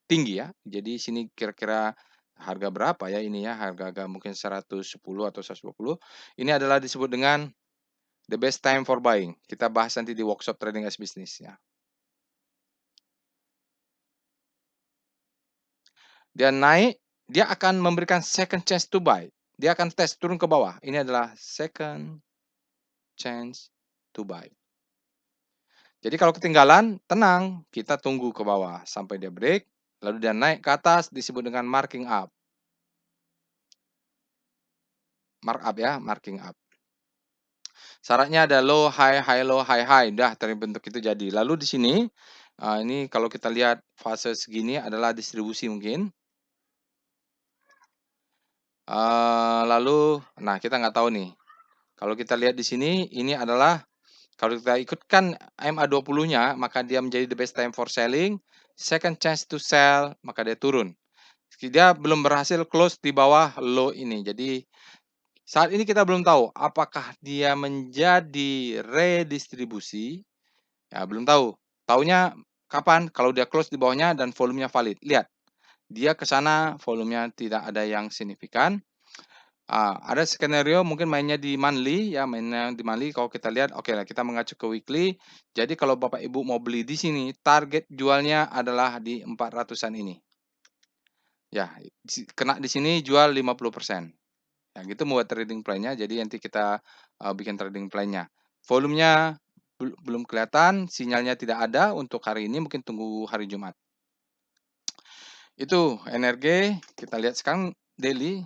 tinggi ya. Jadi sini kira-kira harga berapa ya ini ya? Harga mungkin 110 atau 120. Ini adalah disebut dengan the best time for buying. Kita bahas nanti di workshop trading as business ya. Dia naik, dia akan memberikan second chance to buy. Dia akan tes turun ke bawah. Ini adalah second chance to buy. Jadi kalau ketinggalan, tenang, kita tunggu ke bawah sampai dia break, lalu dia naik ke atas disebut dengan marking up. Markup ya, marking up. Syaratnya ada low, high, high, low, high, high. Dah terbentuk itu jadi. Lalu di sini, ini kalau kita lihat fase segini adalah distribusi mungkin. Lalu, nah kita nggak tahu nih. Kalau kita lihat di sini, ini adalah kalau kita ikutkan MA20-nya, maka dia menjadi the best time for selling. Second chance to sell, maka dia turun. Dia belum berhasil close di bawah low ini. Jadi saat ini kita belum tahu apakah dia menjadi redistribusi. Ya, belum tahu. Taunya kapan? Kalau dia close di bawahnya dan volumenya valid. Lihat, dia ke sana volumenya tidak ada yang signifikan. Ada skenario mungkin mainnya di monthly ya, mainnya di monthly. Kalau kita lihat, oke lah kita mengacu ke weekly. Jadi kalau Bapak Ibu mau beli di sini, target jualnya adalah di 400-an ini. Ya, kena di sini jual 50%. Ya, gitu buat trading plan-nya. Jadi nanti kita bikin trading plan-nya. Volumenya belum kelihatan, sinyalnya tidak ada untuk hari ini, mungkin tunggu hari Jumat. Itu energi, kita lihat sekarang daily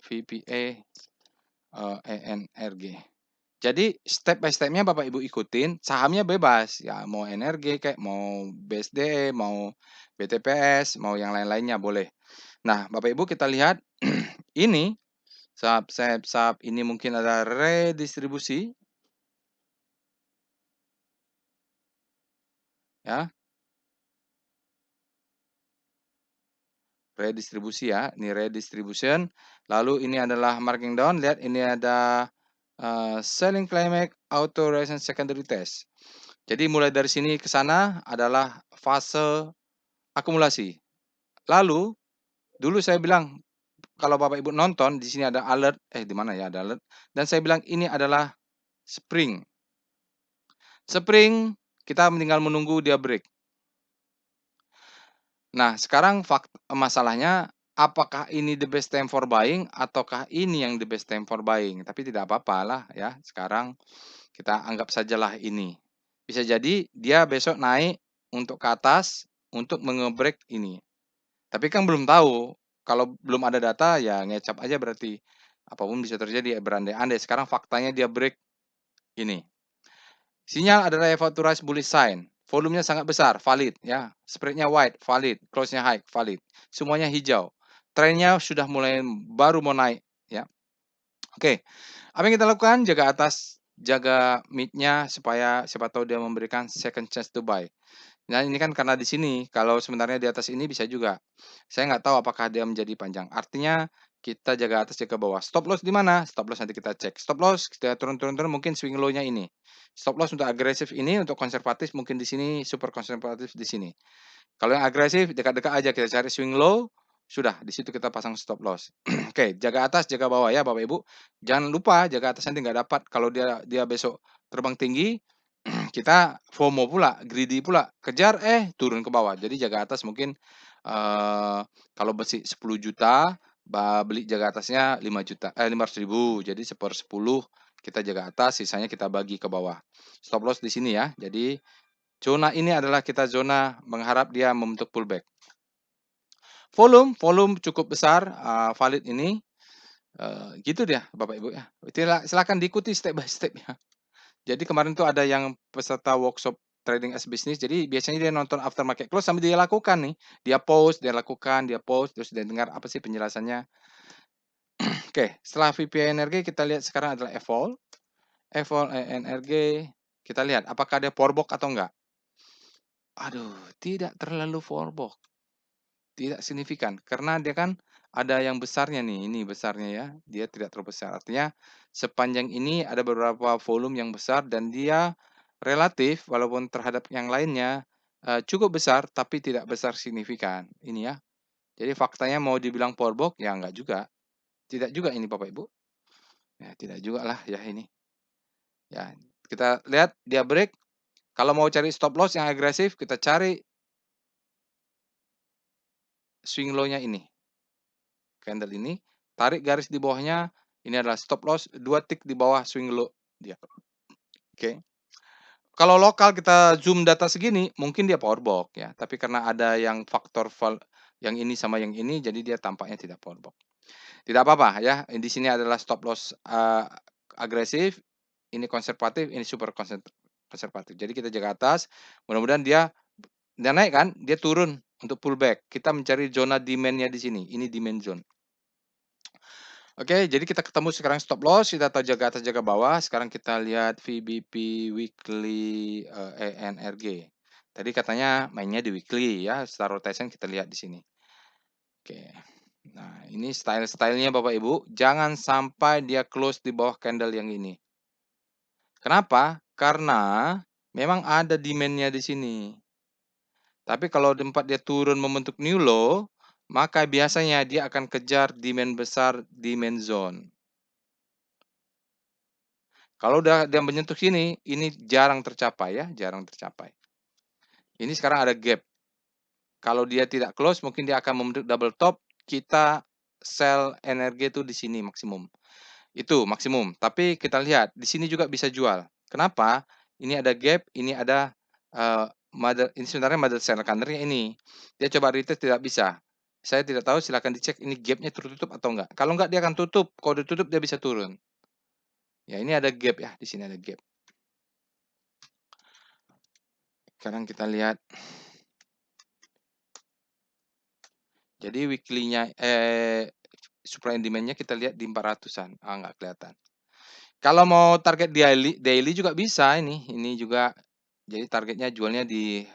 VPA ENRG. Jadi step by step-nya Bapak Ibu ikutin, sahamnya bebas ya, mau energi kayak mau BSD, mau BTPS, mau yang lain-lainnya boleh. Nah, Bapak Ibu kita lihat ini saham ini mungkin ada redistribusi ya. Redistribusi ya, ini redistribution. Lalu ini adalah marking down, lihat ini ada selling climax, auto resistance secondary test. Jadi mulai dari sini ke sana adalah fase akumulasi. Lalu dulu saya bilang kalau Bapak Ibu nonton di sini ada alert, di mana ya ada alert, dan saya bilang ini adalah spring. Spring kita tinggal menunggu dia break. Nah, sekarang masalahnya apakah ini the best time for buying ataukah ini yang the best time for buying? Tapi tidak apa-apalah ya. Sekarang kita anggap sajalah ini. Bisa jadi dia besok naik untuk ke atas untuk mengebreak ini. Tapi kan belum tahu. Kalau belum ada data ya ngecap aja berarti apapun bisa terjadi berandai-andai. Sekarang faktanya dia break ini. Sinyal adalah authorized bullish sign. Volumenya sangat besar, valid ya. Spreadnya wide, valid. Close-nya high, valid. Semuanya hijau. Trennya sudah mulai baru mau naik ya. Oke. Apa yang kita lakukan? Jaga atas, jaga mid-nya supaya siapa tahu dia memberikan second chance to buy. Nah, ini kan karena di sini, kalau sebenarnya di atas ini bisa juga. Saya nggak tahu apakah dia menjadi panjang. Artinya kita jaga atas, jaga bawah. Stop loss di mana? Stop loss nanti kita cek. Stop loss kita turun mungkin swing low-nya ini. Stop loss untuk agresif ini, untuk konservatif mungkin di sini, super konservatif di sini. Kalau yang agresif dekat-dekat aja kita cari swing low, sudah di situ kita pasang stop loss. Oke, jaga atas, jaga bawah ya Bapak Ibu. Jangan lupa jaga atas nanti nggak dapat kalau dia besok terbang tinggi, kita FOMO pula, greedy pula, kejar turun ke bawah. Jadi jaga atas mungkin kalau besi 10 juta, beli jaga atasnya 5 juta, 500.000. Jadi 1/10 kita jaga atas, sisanya kita bagi ke bawah. Stop loss di sini ya. Jadi zona ini adalah kita zona mengharap dia membentuk pullback. volume cukup besar, valid ini, gitu dia Bapak Ibu ya. Silakan diikuti step by step-nya. Jadi kemarin tuh ada yang peserta workshop trading as business, jadi biasanya dia nonton after market close sambil dia lakukan nih. Dia pause, dia lakukan, dia pause, terus dia dengar apa sih penjelasannya. Oke, setelah VPI energi kita lihat sekarang adalah evol. Evol ENRG, kita lihat apakah dia powerbok atau enggak. Aduh, tidak terlalu powerbok. Tidak signifikan, karena dia kan ada yang besarnya nih, ini besarnya ya, dia tidak terlalu besar. Artinya sepanjang ini ada beberapa volume yang besar dan dia relatif walaupun terhadap yang lainnya, cukup besar tapi tidak besar signifikan, ini ya. Jadi faktanya mau dibilang powerbok, ya enggak juga. Tidak juga ini Bapak Ibu. Ya tidak juga lah ya ini. Ya, kita lihat dia break, kalau mau cari stop loss yang agresif, kita cari swing low-nya ini. Candle ini, tarik garis di bawahnya, ini adalah stop loss, 2 tick di bawah swing low dia. Oke. Kalau lokal kita zoom data segini, mungkin dia powerbok ya, tapi karena ada yang faktor yang ini sama yang ini, jadi dia tampaknya tidak powerbok. Tidak apa-apa ya, di sini adalah stop loss, agresif, ini konservatif, ini super konservatif. Jadi kita jaga atas, mudah-mudahan dia naik kan, dia turun untuk pullback. Kita mencari zona demand-nya di sini, ini demand zone. Oke, jadi kita ketemu sekarang stop loss, kita tahu jaga atas, jaga bawah. Sekarang kita lihat VBP weekly, ENRG. Tadi katanya mainnya di weekly ya, star rotation kita lihat di sini. Oke. Nah, ini style-stylenya Bapak Ibu, jangan sampai dia close di bawah candle yang ini. Kenapa? Karena memang ada demand-nya di sini. Tapi kalau tempat dia turun membentuk new low, maka biasanya dia akan kejar demand besar, demand zone. Kalau udah dia menyentuh sini, ini jarang tercapai ya, jarang tercapai. Ini sekarang ada gap. Kalau dia tidak close, mungkin dia akan membentuk double top. Kita sell energi itu di sini maksimum. Itu maksimum. Tapi kita lihat di sini juga bisa jual. Kenapa? Ini ada gap, ini ada ini sebenarnya mother cell candlenya ini. Dia coba retest tidak bisa. Saya tidak tahu, silakan dicek ini gapnya tertutup atau enggak. Kalau enggak dia akan tutup. Kalau ditutup dia bisa turun. Ya ini ada gap ya, di sini ada gap. Sekarang kita lihat. Jadi weekly-nya supply and demand-nya kita lihat di 400-an. Nggak kelihatan. Kalau mau target daily juga bisa ini. Ini juga jadi targetnya jualnya di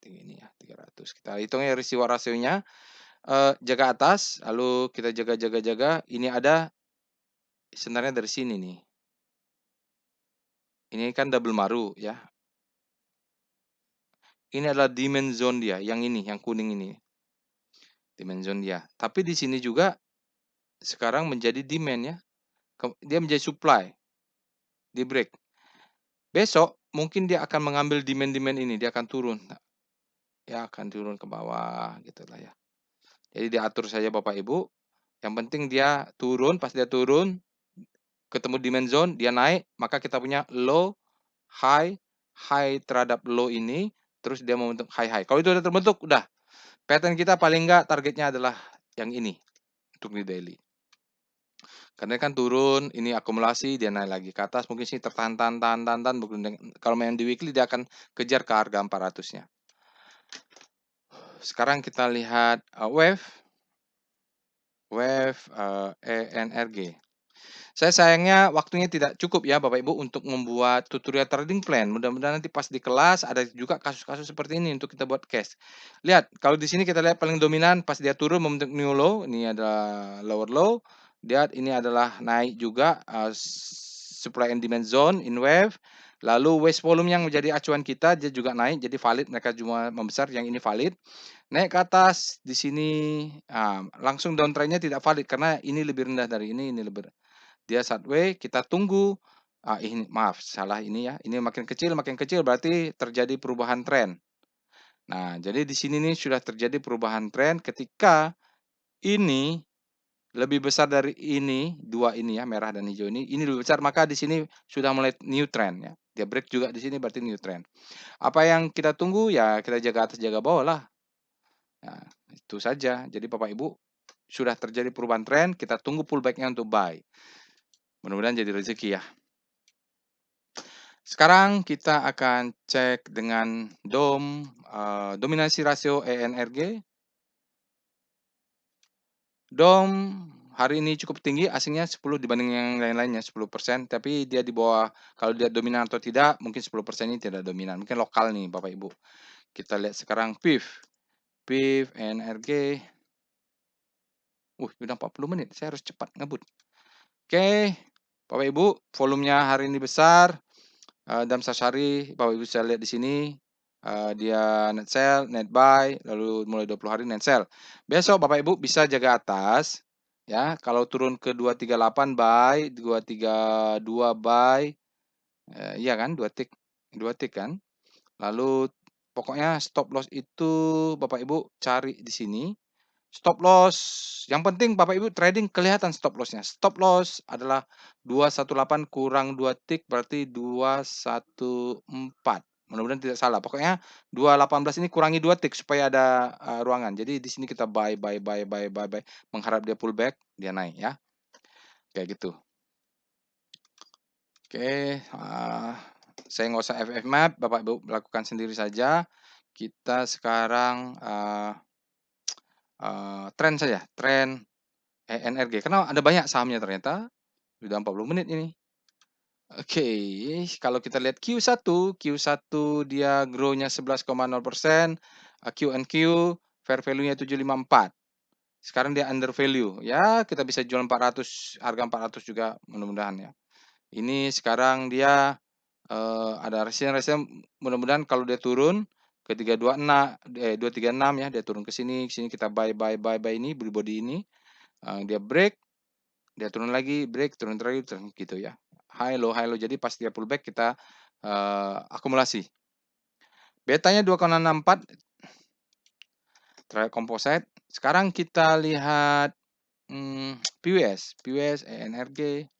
ini ya 300. Kita hitungnya residual rasionya, jaga atas, lalu kita jaga. Ini ada sebenarnya dari sini nih. Ini kan double maru ya. Ini adalah demand zone dia, yang ini, yang kuning ini. Demand zone dia. Tapi di sini juga sekarang menjadi demand ya. Dia menjadi supply. Di break. Besok mungkin dia akan mengambil demand-demand ini, dia akan turun. Ya akan turun ke bawah gitulah ya. Jadi diatur saja Bapak Ibu. Yang penting dia turun, pas dia turun ketemu demand zone, dia naik, maka kita punya low, high, high terhadap low ini, terus dia membentuk high. Kalau itu sudah terbentuk, udah. Pattern kita paling enggak targetnya adalah yang ini untuk di daily. Karena kan turun, ini akumulasi, dia naik lagi ke atas, mungkin sih tertahan, kalau main di weekly dia akan kejar ke harga 400-nya. Sekarang kita lihat wave ENRG. Saya sayangnya waktunya tidak cukup ya Bapak Ibu untuk membuat tutorial trading plan. Mudah-mudahan nanti pas di kelas ada juga kasus-kasus seperti ini untuk kita buat cash. Lihat, kalau di sini kita lihat paling dominan pas dia turun membentuk new low, ini adalah lower low. Lihat ini adalah naik juga supply and demand zone in wave. Lalu waste volume yang menjadi acuan kita dia juga naik jadi valid, mereka cuma membesar, yang ini valid. Naik ke atas di sini langsung downtrendnya tidak valid karena ini lebih rendah dari ini lebih dia sideways, kita tunggu. Ini maaf, salah ini ya. Ini makin kecil berarti terjadi perubahan tren. Nah, jadi di sini nih sudah terjadi perubahan tren ketika ini lebih besar dari ini, dua ini ya, merah dan hijau ini lebih besar, maka di sini sudah mulai new trend ya. Dia break juga di sini berarti new trend. Apa yang kita tunggu ya kita jaga atas jaga bawah lah. Nah, itu saja. Jadi Bapak Ibu, sudah terjadi perubahan tren, kita tunggu pullback-nya untuk buy. Mudah-mudahan jadi rezeki ya. Sekarang kita akan cek dengan DOM, dominasi rasio ENRG. DOM hari ini cukup tinggi, asingnya 10 dibanding yang lain-lainnya 10%, tapi dia di bawah, kalau dia dominan atau tidak, mungkin 10% ini tidak dominan, mungkin lokal nih Bapak Ibu. Kita lihat sekarang PIF. PIF, ENRG. Udah 40 menit, saya harus cepat ngebut. Oke, Bapak Ibu, volumenya hari ini besar. Dalam sehari Bapak Ibu bisa lihat di sini, dia net sell, net buy, lalu mulai 20 hari net sell. Besok Bapak Ibu bisa jaga atas, ya. Kalau turun ke 238 buy, 232 buy, iya kan, 2 tick kan. Lalu pokoknya stop loss itu Bapak Ibu cari di sini. Stop loss, yang penting Bapak Ibu trading kelihatan stop loss-nya. Stop loss adalah 218 kurang 2 tick berarti 214. Mudah-mudahan tidak salah. Pokoknya 218 ini kurangi 2 tick supaya ada ruangan. Jadi di sini kita buy, mengharap dia pullback, dia naik ya. Kayak gitu. Oke, saya nggak usah FF map, Bapak Ibu lakukan sendiri saja. Kita sekarang tren saja, tren ENRG, karena ada banyak sahamnya ternyata, sudah 40 menit ini. Oke, kalau kita lihat Q1 dia grow-nya 11,0%, Q&Q fair value-nya 754. Sekarang dia under value, ya kita bisa jual 400, harga 400 juga mudah-mudahan ya. Ini sekarang dia ada resisten, mudah-mudahan kalau dia turun ke 236 ya, dia turun ke sini kita buy ini, beli body ini, dia break. Dia turun lagi, break, turun gitu ya. High low, jadi pas dia pullback kita akumulasi. Betanya 2,64 trial composite. Sekarang kita lihat PWS, ENRG.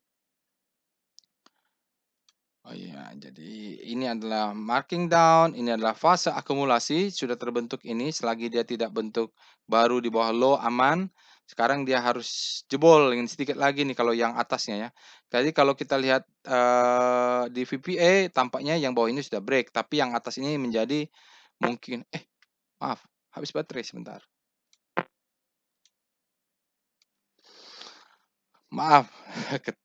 Oh iya, jadi ini adalah marking down, ini adalah fase akumulasi, sudah terbentuk ini, selagi dia tidak bentuk baru di bawah low aman, sekarang dia harus jebol ingin sedikit lagi nih kalau yang atasnya ya. Jadi kalau kita lihat di VPA tampaknya yang bawah ini sudah break, tapi yang atas ini menjadi mungkin maaf, habis baterai sebentar. Maaf,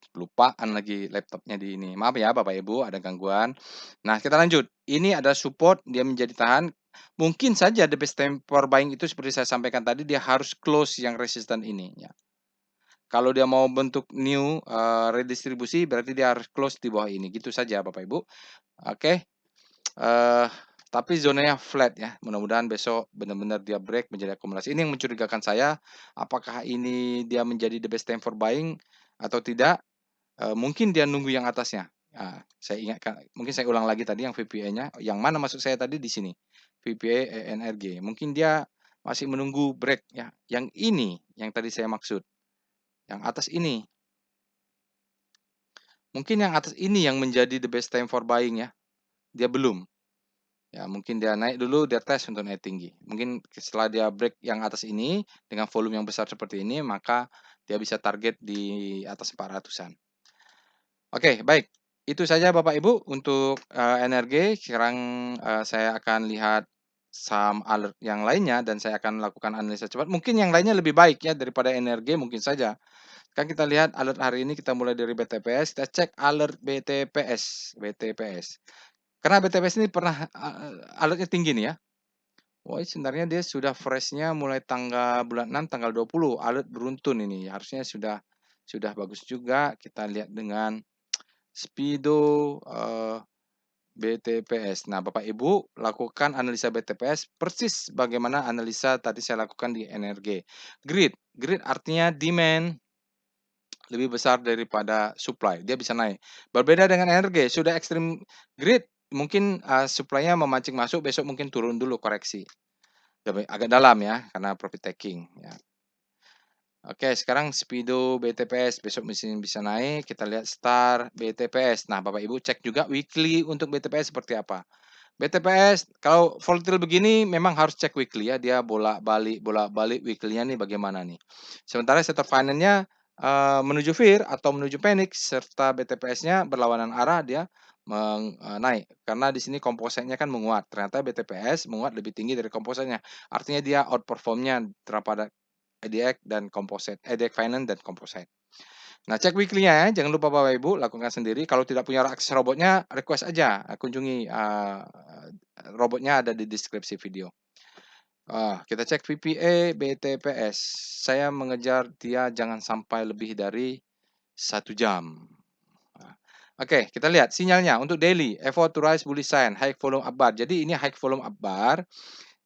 kelupaan lagi laptopnya di ini. Maaf ya Bapak Ibu, ada gangguan. Nah, kita lanjut. Ini ada support, dia menjadi tahan. Mungkin saja the best time for buying itu seperti saya sampaikan tadi, dia harus close yang resisten ini ya. Kalau dia mau bentuk new redistribusi, berarti dia harus close di bawah ini. Gitu saja Bapak Ibu. Oke. Tapi zonanya flat ya. Mudah-mudahan besok benar-benar dia break menjadi akumulasi. Ini yang mencurigakan saya. Apakah ini dia menjadi the best time for buying atau tidak? Mungkin dia nunggu yang atasnya. Saya ingatkan, mungkin saya ulang lagi tadi yang VPA-nya. Yang mana maksud saya tadi di sini? VPA ENRG. Mungkin dia masih menunggu break ya. Yang ini yang tadi saya maksud. Yang atas ini. Mungkin yang atas ini yang menjadi the best time for buying ya. Dia belum. Ya, mungkin dia naik dulu, dia tes untuk naik tinggi. Mungkin setelah dia break yang atas ini, dengan volume yang besar seperti ini, maka dia bisa target di atas 400-an. Oke, baik. Itu saja Bapak Ibu untuk energi. Sekarang saya akan lihat saham alert yang lainnya dan saya akan lakukan analisa cepat. Mungkin yang lainnya lebih baik ya daripada energi, mungkin saja. Sekarang kita lihat alert hari ini, kita mulai dari BTPS, kita cek alert BTPS. Karena BTPS ini pernah alertnya tinggi nih ya. Wah, sebenarnya dia sudah freshnya mulai tanggal bulan 6, tanggal 20, alert beruntun ini. Harusnya sudah bagus juga. Kita lihat dengan Speedo BTPS. Nah, Bapak Ibu lakukan analisa BTPS persis bagaimana analisa tadi saya lakukan di NRG. Grid artinya demand lebih besar daripada supply, dia bisa naik. Berbeda dengan energi, sudah ekstrim grid, mungkin supply-nya memancing masuk, besok mungkin turun dulu koreksi. Agak dalam ya, karena profit taking ya. Oke, sekarang Speedo BTPS besok mesin bisa naik. Kita lihat Star BTPS. Nah, Bapak Ibu cek juga weekly untuk BTPS seperti apa. BTPS kalau volatil begini memang harus cek weekly ya, dia bolak-balik weekly-nya nih bagaimana nih. Sementara sektor finance-nya, menuju fear atau menuju panic serta BTPS-nya berlawanan arah dia naik. Karena di sini kompositnya kan menguat, ternyata BTPS menguat lebih tinggi dari kompositnya. Artinya dia outperform-nya terhadap EDX dan komposit, EDX Finance dan komposit. Nah, cek weekly-nya ya, jangan lupa Bapak Ibu lakukan sendiri. Kalau tidak punya akses robotnya, request aja, kunjungi robotnya ada di deskripsi video. Kita cek VPA BTPS. Saya mengejar dia jangan sampai lebih dari 1 jam. Oke, kita lihat sinyalnya untuk daily, effort to rise bullish sign, high volume up bar. Jadi ini high volume up bar.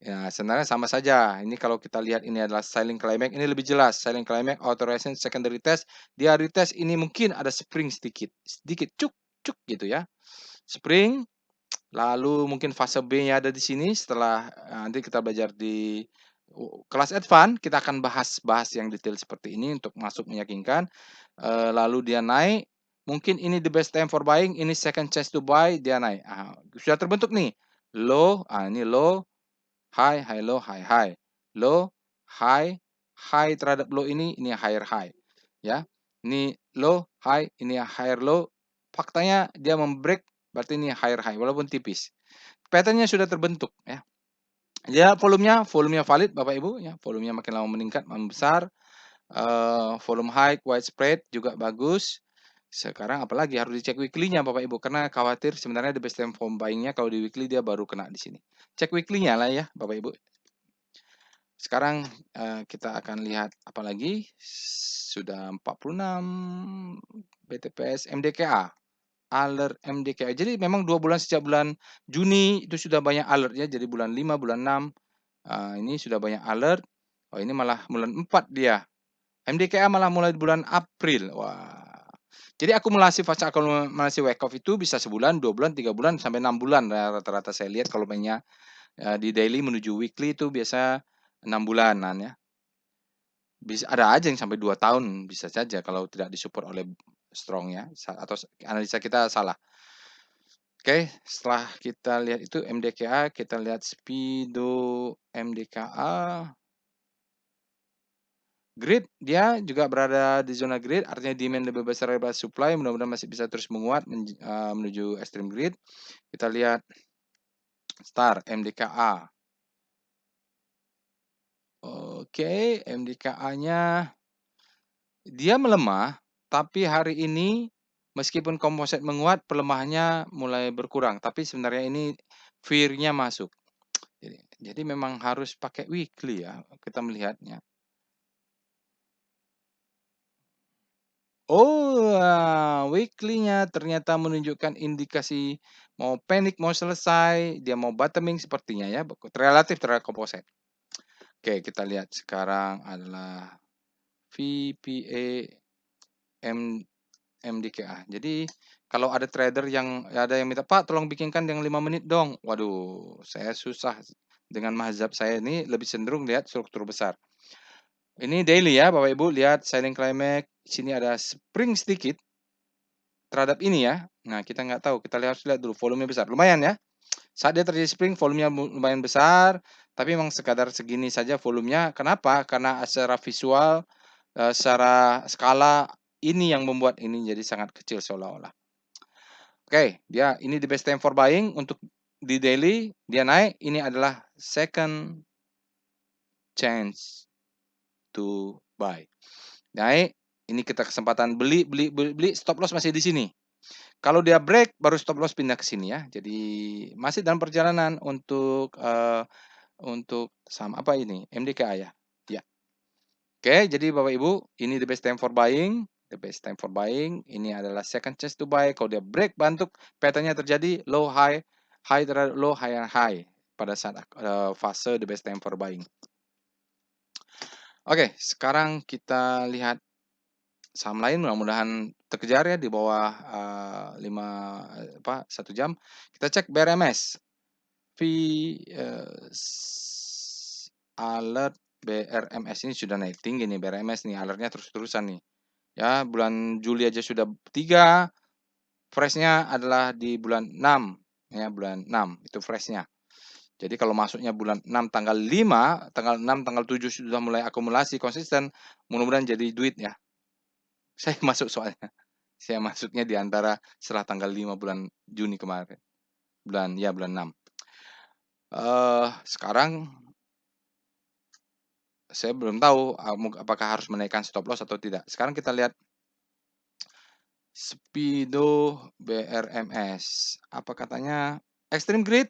Ya, sebenarnya sama saja. Ini kalau kita lihat ini adalah selling climax, ini lebih jelas. Selling climax, authorization, secondary test. Dia retest ini mungkin ada spring sedikit, sedikit cuk cuk gitu ya. Spring, lalu mungkin fase B-nya ada di sini. Setelah nanti kita belajar di kelas advance, kita akan bahas yang detail seperti ini untuk masuk meyakinkan. Lalu dia naik, mungkin ini the best time for buying, ini second chance to buy, dia naik. Sudah terbentuk nih low, ini low, high, high low, high high. Low, high, high terhadap low ini higher high. Ya. Ini low, high, ini higher low. Faktanya dia membreak berarti ini higher high walaupun tipis. Pattern-nya sudah terbentuk ya. Ya, volumenya valid Bapak Ibu ya. Volumenya makin lama meningkat, membesar. Volume high, widespread juga bagus. Sekarang apalagi harus dicek weekly-nya Bapak Ibu karena khawatir sebenarnya the best time for buying-nya kalau di weekly dia baru kena di sini. Cek weekly-nya lah ya Bapak Ibu. Sekarang kita akan lihat apa lagi? Sudah 46 BTPS MDKA. Alert MDKA. Jadi memang 2 bulan sejak bulan Juni itu sudah banyak alert ya. Jadi bulan 5, bulan 6 ini sudah banyak alert. Oh ini malah bulan 4 dia. MDKA malah mulai bulan April. Wah. Jadi akumulasi fase akumulasi wake off itu bisa sebulan, 2 bulan, 3 bulan sampai 6 bulan rata-rata saya lihat kalau mainnya di daily menuju weekly itu biasa 6 bulanan ya. Bisa ada aja yang sampai 2 tahun bisa saja kalau tidak disupport oleh strong ya atau analisa kita salah. Oke, setelah kita lihat itu MDKA, kita lihat Speedo MDKA. Grid dia juga berada di zona grid, artinya demand lebih besar daripada supply, mudah-mudahan masih bisa terus menguat menuju extreme grid. Kita lihat Star MDKA. Oke, MDKA-nya dia melemah, tapi hari ini meskipun komposit menguat, pelemahannya mulai berkurang. Tapi sebenarnya ini fear-nya masuk. Jadi memang harus pakai weekly ya, kita melihatnya. Weekly-nya ternyata menunjukkan indikasi mau panic, mau selesai, dia mau bottoming sepertinya ya, relatif terhadap komposit. Oke, kita lihat sekarang adalah VPA MDKA. Jadi kalau ada trader yang minta, "Pak, tolong bikinkan yang 5 menit dong." Waduh, saya susah. Dengan mazhab saya ini lebih cenderung lihat struktur besar. Ini daily ya, Bapak Ibu, lihat selling climax, sini ada spring sedikit terhadap ini ya. Nah, kita nggak tahu, kita lihat dulu volumenya besar. Lumayan ya. Saat dia terjadi spring volumenya lumayan besar, tapi memang sekadar segini saja volumenya. Kenapa? Karena secara visual, secara skala ini yang membuat ini jadi sangat kecil seolah-olah. Oke, dia ini the best time for buying untuk di daily dia naik, ini adalah second chance to buy. Naik, ini kita kesempatan beli, stop loss masih di sini. Kalau dia break baru stop loss pindah ke sini ya. Jadi masih dalam perjalanan untuk saham apa ini? MDKA ya? Ya. Oke, jadi Bapak Ibu, ini the best time for buying. The best time for buying. Ini adalah second chance to buy. Kalau dia break bantuk, pattern-nya terjadi low high, high terhadap low, high and high pada saat fase the best time for buying. Oke, sekarang kita lihat saham lain, mudah-mudahan terkejar ya di bawah 1 jam. Kita cek BRMS. Alert BRMS ini sudah naik tinggi nih BRMS nih, alertnya terus-terusan nih. Ya, bulan Juli aja sudah 3, fresh-nya adalah di bulan 6. ya bulan 6 itu fresh-nya. Jadi kalau masuknya bulan 6 tanggal 5, tanggal 6, tanggal 7 sudah mulai akumulasi konsisten, mudah-mudahan jadi duit ya. Saya masuk soalnya. Saya masuknya di antara setelah tanggal 5 bulan Juni kemarin. Bulan 6. Sekarang saya belum tahu apakah harus menaikkan stop loss atau tidak. Sekarang kita lihat Speedo BRMS. Apa katanya? Extreme Greed.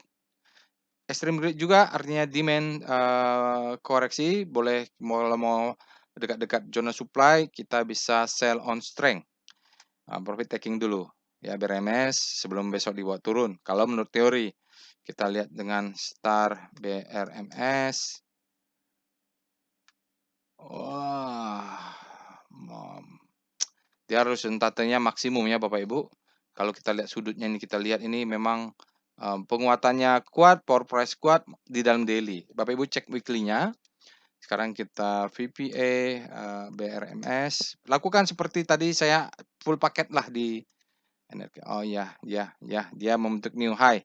Extreme Greed juga artinya demand koreksi, boleh mau dekat-dekat zona supply kita bisa sell on strength. Profit taking dulu ya BRMS sebelum besok dibuat turun. Kalau menurut teori kita lihat dengan star BRMS. Wah, dia harus rentatenya maksimum ya Bapak Ibu. Kalau kita lihat sudutnya ini, kita lihat ini memang penguatannya kuat, power price kuat di dalam daily. Bapak Ibu cek weekly-nya. Sekarang kita VPA, BRMS. Lakukan seperti tadi saya full paket lah di energi. Oh ya, dia membentuk new high.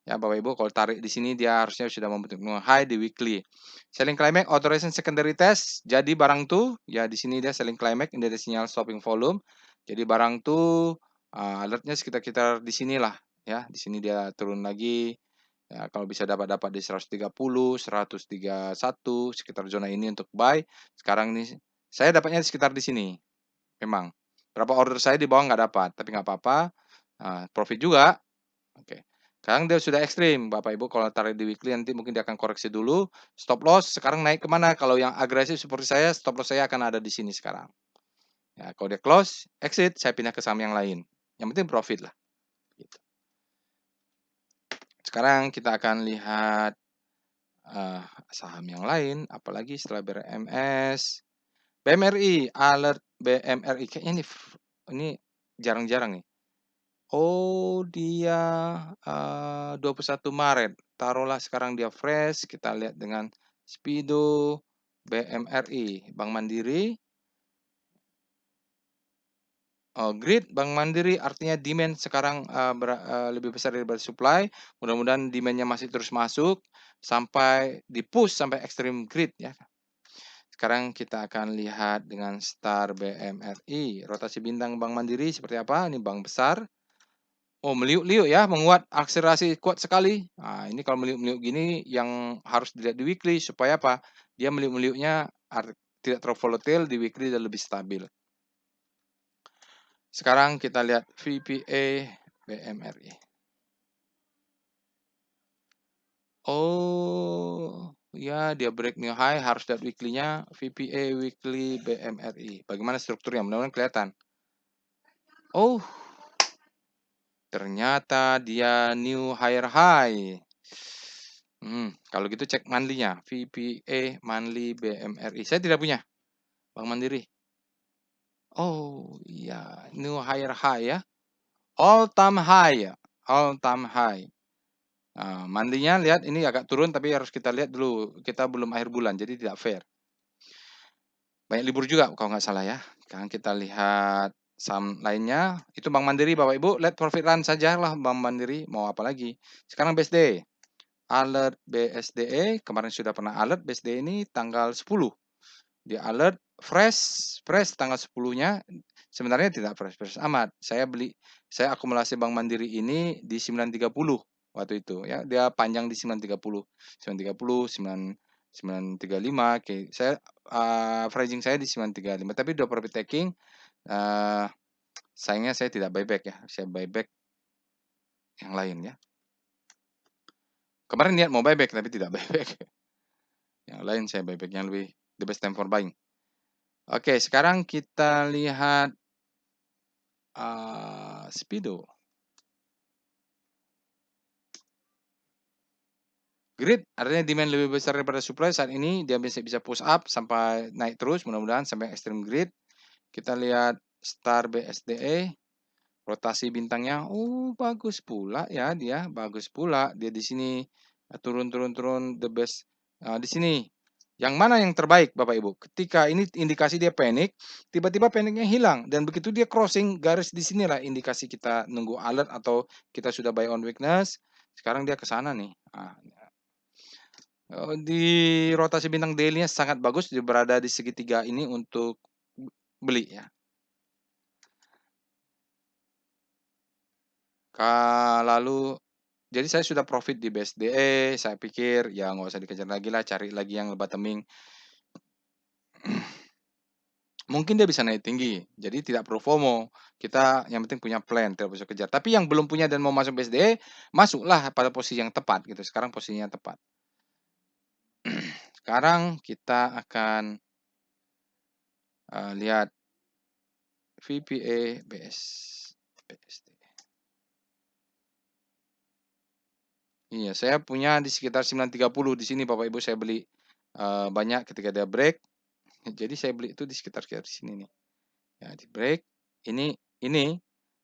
Ya Bapak Ibu, kalau tarik di sini dia harusnya sudah membentuk new high di weekly. Selling climax, authorization secondary test. Jadi barang tuh, ya di sini dia selling climax, ini ada sinyal stopping volume. Jadi barang tuh alertnya sekitar di sinilah, ya. Di sini dia turun lagi. Ya, kalau bisa dapat di 130, 131 sekitar zona ini untuk buy. Sekarang ini saya dapatnya sekitar di sini. Memang. Berapa order saya di bawah nggak dapat, tapi nggak apa-apa. Profit juga. Oke. Sekarang dia sudah ekstrim, Bapak Ibu kalau tarik di weekly nanti mungkin dia akan koreksi dulu. Stop loss sekarang naik kemana? Kalau yang agresif seperti saya, stop loss saya akan ada di sini sekarang. Ya, kalau dia close, exit, saya pindah ke saham yang lain. Yang penting profit lah. Gitu. Sekarang kita akan lihat saham yang lain, apalagi setelah BRMS. BMRI, alert BMRI. Kayaknya ini jarang-jarang nih. Oh, dia 21 Maret. Taruhlah sekarang dia fresh, kita lihat dengan Speedo BMRI, Bank Mandiri. Greed Bank Mandiri artinya demand sekarang lebih besar daripada supply. Mudah-mudahan demand-nya masih terus masuk sampai di-push sampai ekstrim greed ya. Sekarang kita akan lihat dengan star BMRI. Rotasi bintang Bank Mandiri seperti apa? Ini bank besar. Oh, meliuk-liuk ya, menguat, akselerasi kuat sekali. Nah, ini kalau meliuk-meliuk gini yang harus dilihat di weekly supaya apa? Dia meliuk-meliuknya tidak terlalu volatile, di weekly dan lebih stabil. Sekarang kita lihat VPA BMRI. Oh, ya dia break new high, harus lihat weekly-nya, VPA weekly BMRI. Bagaimana strukturnya? Mudah-mudahan kelihatan. Oh, ternyata dia new higher high. Kalau gitu cek monthly-nya, VPA monthly BMRI. Saya tidak punya Bank Mandiri. Oh, iya, new higher high ya. All time high ya. All time high. Monthly-nya lihat ini agak turun tapi harus kita lihat dulu. Kita belum akhir bulan jadi tidak fair. Banyak libur juga kalau nggak salah ya. Sekarang kita lihat saham lainnya. Itu Bank Mandiri Bapak Ibu, let profit run saja lah Bank Mandiri. Mau apa lagi? Sekarang BSD. Alert BSDE, kemarin sudah pernah alert BSDE ini tanggal 10. Dia alert fresh tanggal 10-nya sebenarnya tidak fresh amat. Saya akumulasi Bank Mandiri ini di 930 waktu itu ya. Dia panjang di 930. 930, 935. Oke, saya averaging saya di 935 tapi udah profit taking. Sayangnya saya tidak buyback ya. Saya buyback yang lain ya. Kemarin niat mau buyback tapi tidak buyback. Yang lain saya buyback yang lebih the best time for buying. Oke, sekarang kita lihat Speedo. Great, artinya demand lebih besar daripada supply saat ini. Dia bisa push up sampai naik terus, mudah-mudahan sampai extreme greed. Kita lihat star BSDE. Rotasi bintangnya, bagus pula ya dia, bagus pula. Dia di sini turun the best di sini. Yang mana yang terbaik Bapak Ibu? Ketika ini indikasi dia panik, tiba-tiba paniknya hilang dan begitu dia crossing garis di sinilah indikasi kita nunggu alert atau kita sudah buy on weakness, sekarang dia ke sana nih. Di rotasi bintang daily-nya sangat bagus, dia berada di segitiga ini untuk beli ya. Lalu jadi saya sudah profit di BSDE, saya pikir ya nggak usah dikejar lagi lah, cari lagi yang bottoming. Mungkin dia bisa naik tinggi, jadi tidak perlu FOMO. Kita yang penting punya plan, tidak usah kejar. Tapi yang belum punya dan mau masuk BSDE, masuklah pada posisi yang tepat gitu. Sekarang posisinya tepat. Sekarang kita akan lihat VPA BSD. Iya, saya punya di sekitar 9.30 di sini Bapak Ibu saya beli banyak ketika dia break. Jadi saya beli itu di sekitar di sini nih. Ya, di break ini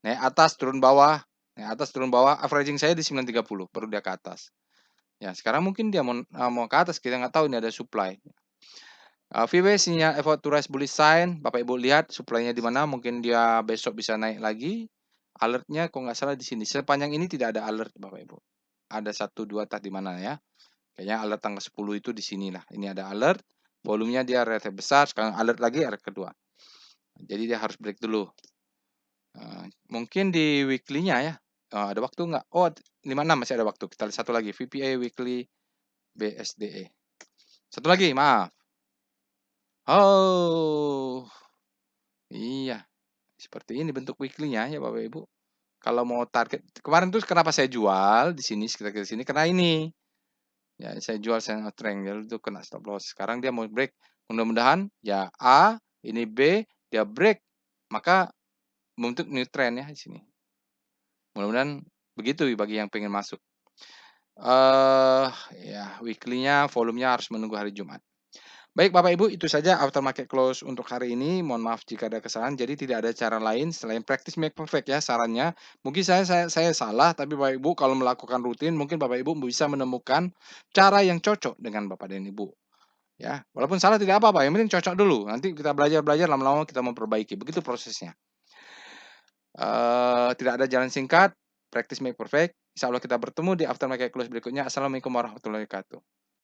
naik atas turun bawah, naik atas turun bawah, averaging saya di 9.30 baru dia ke atas. Ya, sekarang mungkin dia mau ke atas, kita nggak tahu ini ada supply. VW sinyal effort to rise bullish sign, Bapak Ibu lihat supply-nya di mana, mungkin dia besok bisa naik lagi. Alertnya kok nggak salah di sini. Sepanjang ini tidak ada alert Bapak Ibu. Ada 1 2 entah di mana ya. Kayaknya alert tanggal 10 itu di sinilah. Ini ada alert, volumenya dia relatif besar, sekarang alert lagi alert kedua. Jadi dia harus break dulu. Mungkin di weekly-nya ya, ada waktu nggak? Oh, 56 masih ada waktu. Kita lihat satu lagi, VPA weekly BSDE. Satu lagi, maaf. Oh, iya. Seperti ini bentuk weekly-nya ya Bapak Ibu. Kalau mau target kemarin tuh kenapa saya jual di sini sekitar di sini karena ini. Ya saya jual saya nge-trend ya itu kena stop loss. Sekarang dia mau break. Mudah-mudahan ya A, ini B, dia break. Maka membentuk new trend ya di sini. Mudah-mudahan begitu bagi yang pengen masuk. Ya weekly-nya volumenya harus menunggu hari Jumat. Baik Bapak Ibu, itu saja after market close untuk hari ini. Mohon maaf jika ada kesalahan. Jadi tidak ada cara lain selain practice make perfect ya sarannya. Mungkin saya salah, tapi Bapak Ibu kalau melakukan rutin, mungkin Bapak Ibu bisa menemukan cara yang cocok dengan Bapak dan Ibu. Ya, walaupun salah tidak apa-apa, yang penting cocok dulu. Nanti kita belajar-belajar lama-lama kita memperbaiki. Begitu prosesnya. Tidak ada jalan singkat, practice make perfect. Insya Allah kita bertemu di after market close berikutnya. Assalamualaikum warahmatullahi wabarakatuh.